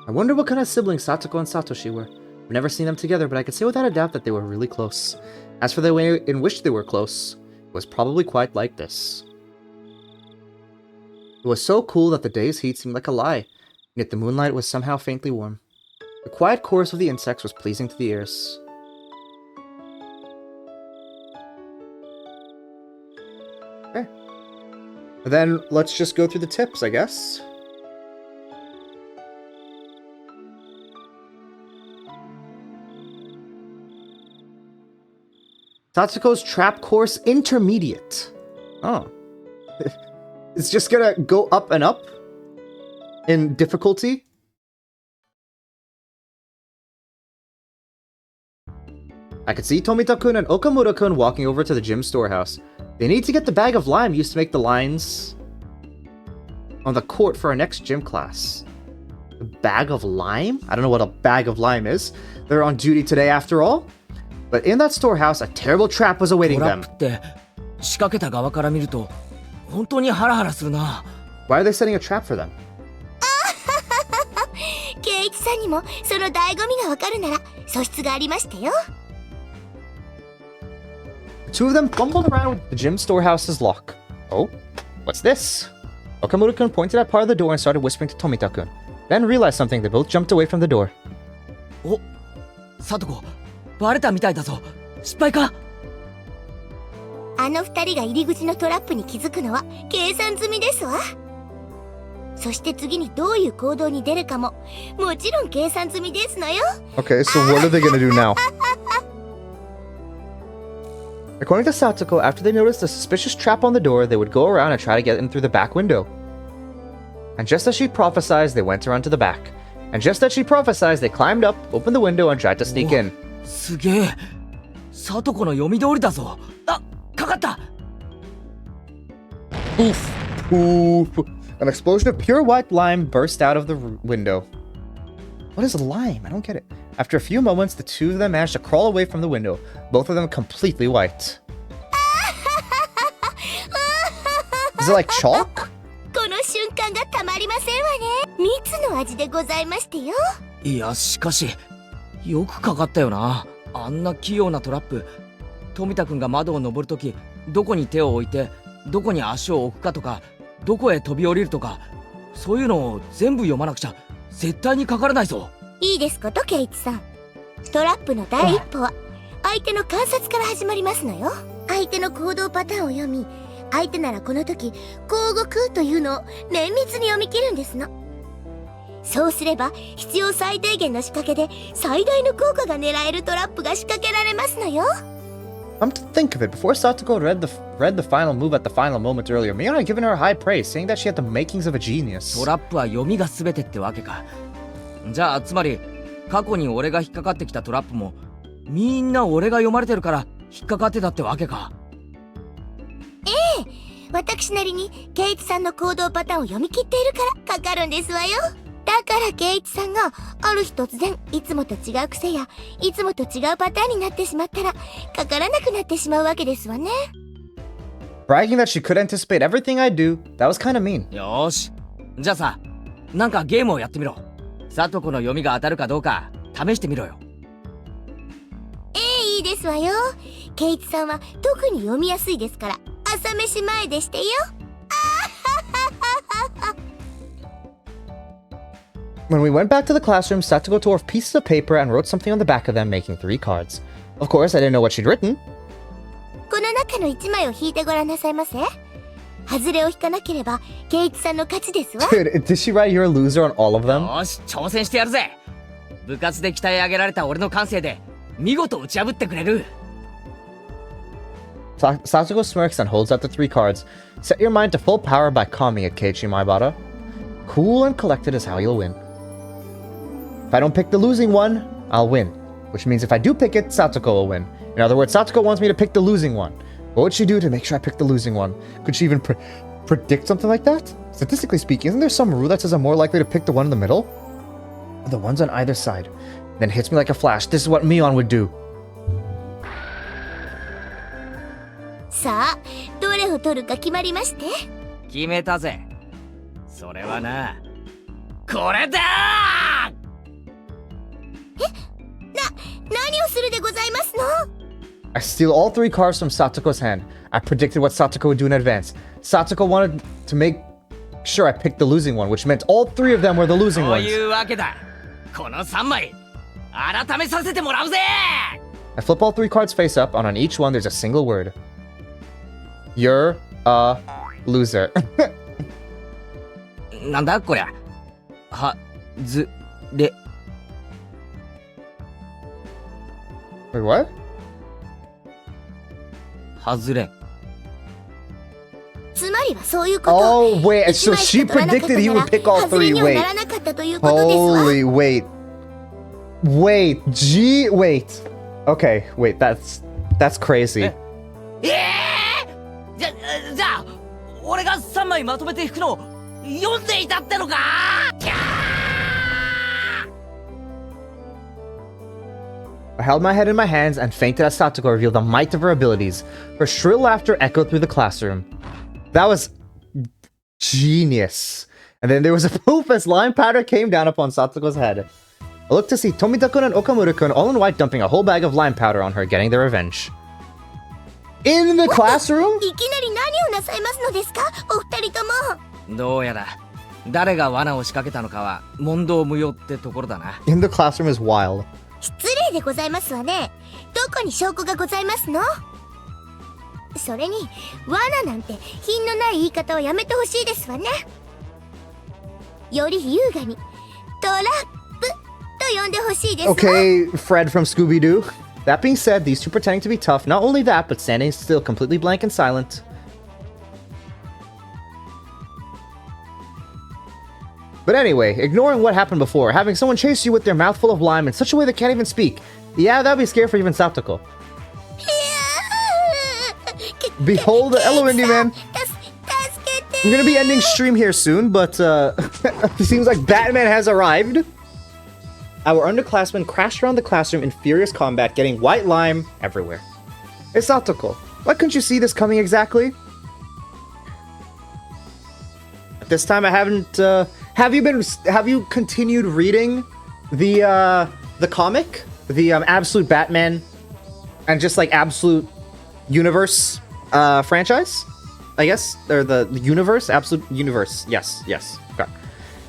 I wonder what kind of siblings Satoko and Satoshi were. I've never seen them together, but I could say without a doubt that they were really close. As for the way in which they were close, it was probably quite like this. It was so cool that the day's heat seemed like a lie, yet the moonlight was somehow faintly warm. The quiet chorus of the insects was pleasing to the ears. Okay. Then let's just go through the tips, I guess. Satsuko's Trap Course Intermediate. Oh. It's just gonna go up and up in difficulty? I could see Tomita-kun and Okamura-kun walking over to the gym storehouse. They need to get the bag of lime used to make the lines on the court for our next gym class. The bag of lime? I don't know what a bag of lime is. They're on duty today after all. But in that storehouse, a terrible trap was awaiting トラ them. ップって仕掛けた側から見ると本当にハラハラするな。 Why are they setting a trap for them? 圭一さんにもその醍醐味がわかるなら素質がありましてよ。 The two of them fumbled around with the gym storehouse's lock. Oh, what's this? Okamura-kun pointed at part of the door and started whispering to Tomita-kun. Then realized something. They both jumped away from the door. お、サトコ、バレたみたいだぞ。失敗か？あの二人が入り口のトラップに気づくのは計算済みですわ。そして次にどういう行動に出るかももちろん計算済みですのよ。 Okay, so what are they gonna do now? According to Satoko, after they noticed a suspicious trap on the door, they would go around and try to get in through the back window. And just as she prophesied, they went around to the back. And just as she prophesied, they climbed up, opened the window, and tried to sneak in. すげえ。サトコの読み通りだぞ。あ、かかった。 Poof! Poof! An explosion of pure white lime burst out of the window. What is lime? I don't get it. After a few moments, the two of them managed to crawl away from the window, both of them completely white. Is it like chalk? この瞬間がたまりませんわね。蜜の味でございましてよ。いや、しかしよくかかったよな。あんな器用なトラップ。富田くんが窓を登るとき、どこに手を置いて、どこに足を置くかとか、どこへ飛び降りるとか、そういうのを全部読まなくちゃ絶対にかからないぞ。いいですこと、ケイチさん。トラップの第一歩は相手の観察から始まりますのよ。相手の行動パターンを読み、相手ならこの時こう動くというのを綿密に読み切るんですの。そうすれば必要最低限の仕掛けで最大の効果が狙えるトラップが仕掛けられますのよ。Come to think of it, before Satoko read the final move at the final moment earlier, Miona had given her high praise, saying that she had the makings of a genius. トラップは読みが全てってわけか。じゃあつまり過去に俺が引っかかってきたトラップもみんな俺が読まれてるから引っかかってたってわけか。私なりにケイチさんの行動パターンを読み切っているからかかるんですわよ。だからケイチさんがある日突然いつもと違う癖やいつもと違うパターンになってしまったらかからなくなってしまうわけですわね。 Bragging that she could anticipate everything I do, that was kind of mean. よーし、じゃあさ、なんかゲームをやってみろ。さとこの読みが当たるかどうか試してみろよ。いいですわよ。ケイチさんは特に読みやすいですから朝飯前でしてよ。When we went back to the classroom, Satoko tore off pieces of paper and wrote something on the back of them, making 3 cards. Of course, I didn't know what she'd written. この中の1枚を引いてごらんなさいませ。外れを引かなければケイチさんの勝ちですわ。Dude, did she write you're a loser on all of them? よーし、挑戦してやるぜ。部活で鍛え上げられた俺の感性で見事打ち破ってくれる。Satoko smirks and holds out the 3 cards. Set your mind to full power by calming it, Keiichi Maibara. Cool and collected is how you'll win. If I don't pick the losing one, I'll win. Which means if I do pick it, Satoko will win. In other words, Satoko wants me to pick the losing one. What would she do to make sure I pick the losing one? Could she even predict something like that? Statistically speaking, isn't there some rule that says I'm more likely to pick the one in the middle? Or the ones on either side? Then hits me like a flash. This is what Mion would do. さあどれを取るか決まりまして。決めたぜ。それはな、これだー。何をするでございますの？ I steal all 3 cards from Satoko's hand. I predicted what Satoko would do in advance. Satoko wanted to make sure I picked the losing one, which meant all 3 of them were the losing そう ones. いうわけだ。この3枚改めさせてもらうぜ。 I flip all 3 cards face up, and on each one there's a single word. You're a loser. なんだこりゃ。はずれ。Wait, what? 外れ。つまりはそういうこと。 Oh, wait, 一 so 枚し she か取らなかった predicted he なら would pick all 外れ 3. にはな Wait. らなかったということですわ。 Holy, wait. Wait. Okay, wait, that's crazy. じゃあ俺が3枚まとめて引くの読んでいたってのか。I held my head in my hands and fainted as Satoko revealed the might of her abilities. Her shrill laughter echoed through the classroom. That was genius. And then there was a poof as lime powder came down upon Satoko's head. I looked to see Tomita-kun and Okamura-kun all in white dumping a whole bag of lime powder on her, getting their revenge. In the classroom? いきなり何をなさいますのですかお二人とも。どうやら誰が罠を仕掛けたのかは問答無用ってところだな。 In the classroom is wild. 失礼でございますわね。どこに証拠がございますの？それに罠なんて品のない言い方はやめてほしいですわね。より優雅にトラップと呼んでほしいですわ。 Okay, Fred from Scooby-Doo. That being said, these two pretending to be tough, not only that, but standing still completely blank and silent. But anyway, ignoring what happened before, having someone chase you with their mouth full of lime in such a way they can't even speak. Yeah, that'd be scary for even Satoko. Behold the Eloindi man. I'm gonna be ending stream here soon, but it seems like Batman has arrived. Our underclassmen crashed around the classroom in furious combat, getting white lime everywhere. Hey Satoko, why couldn't you see this coming exactly? This time I haven't. Have you continued reading the comic, the Absolute Batman, and just like Absolute Universe franchise? I guess, or the universe, Absolute Universe. Yes. Okay.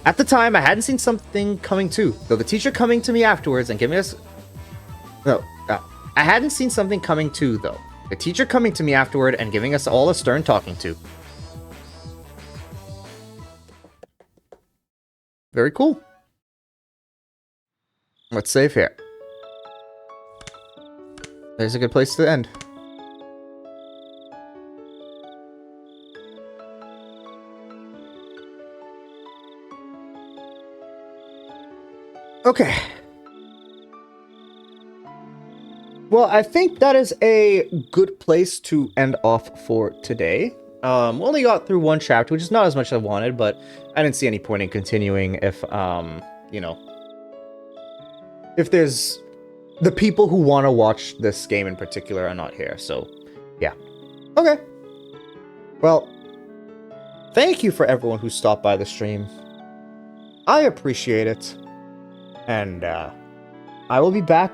At the time, I hadn't seen something coming too, though the teacher coming to me afterwards and giving us. No, I hadn't seen something coming too, though. The teacher coming to me afterward and giving us all a stern talking to. Very cool. Let's save here. There's a good place to end. Okay. well, I think that is a good place to end off for today. We only got through one chapter, which is not as much as I wanted, but I didn't see any point in continuing if, you know, if there's the people who want to watch this game in particular are not here. So, yeah. Okay. Well, thank you for everyone who stopped by the stream. I appreciate it. And, I will be back with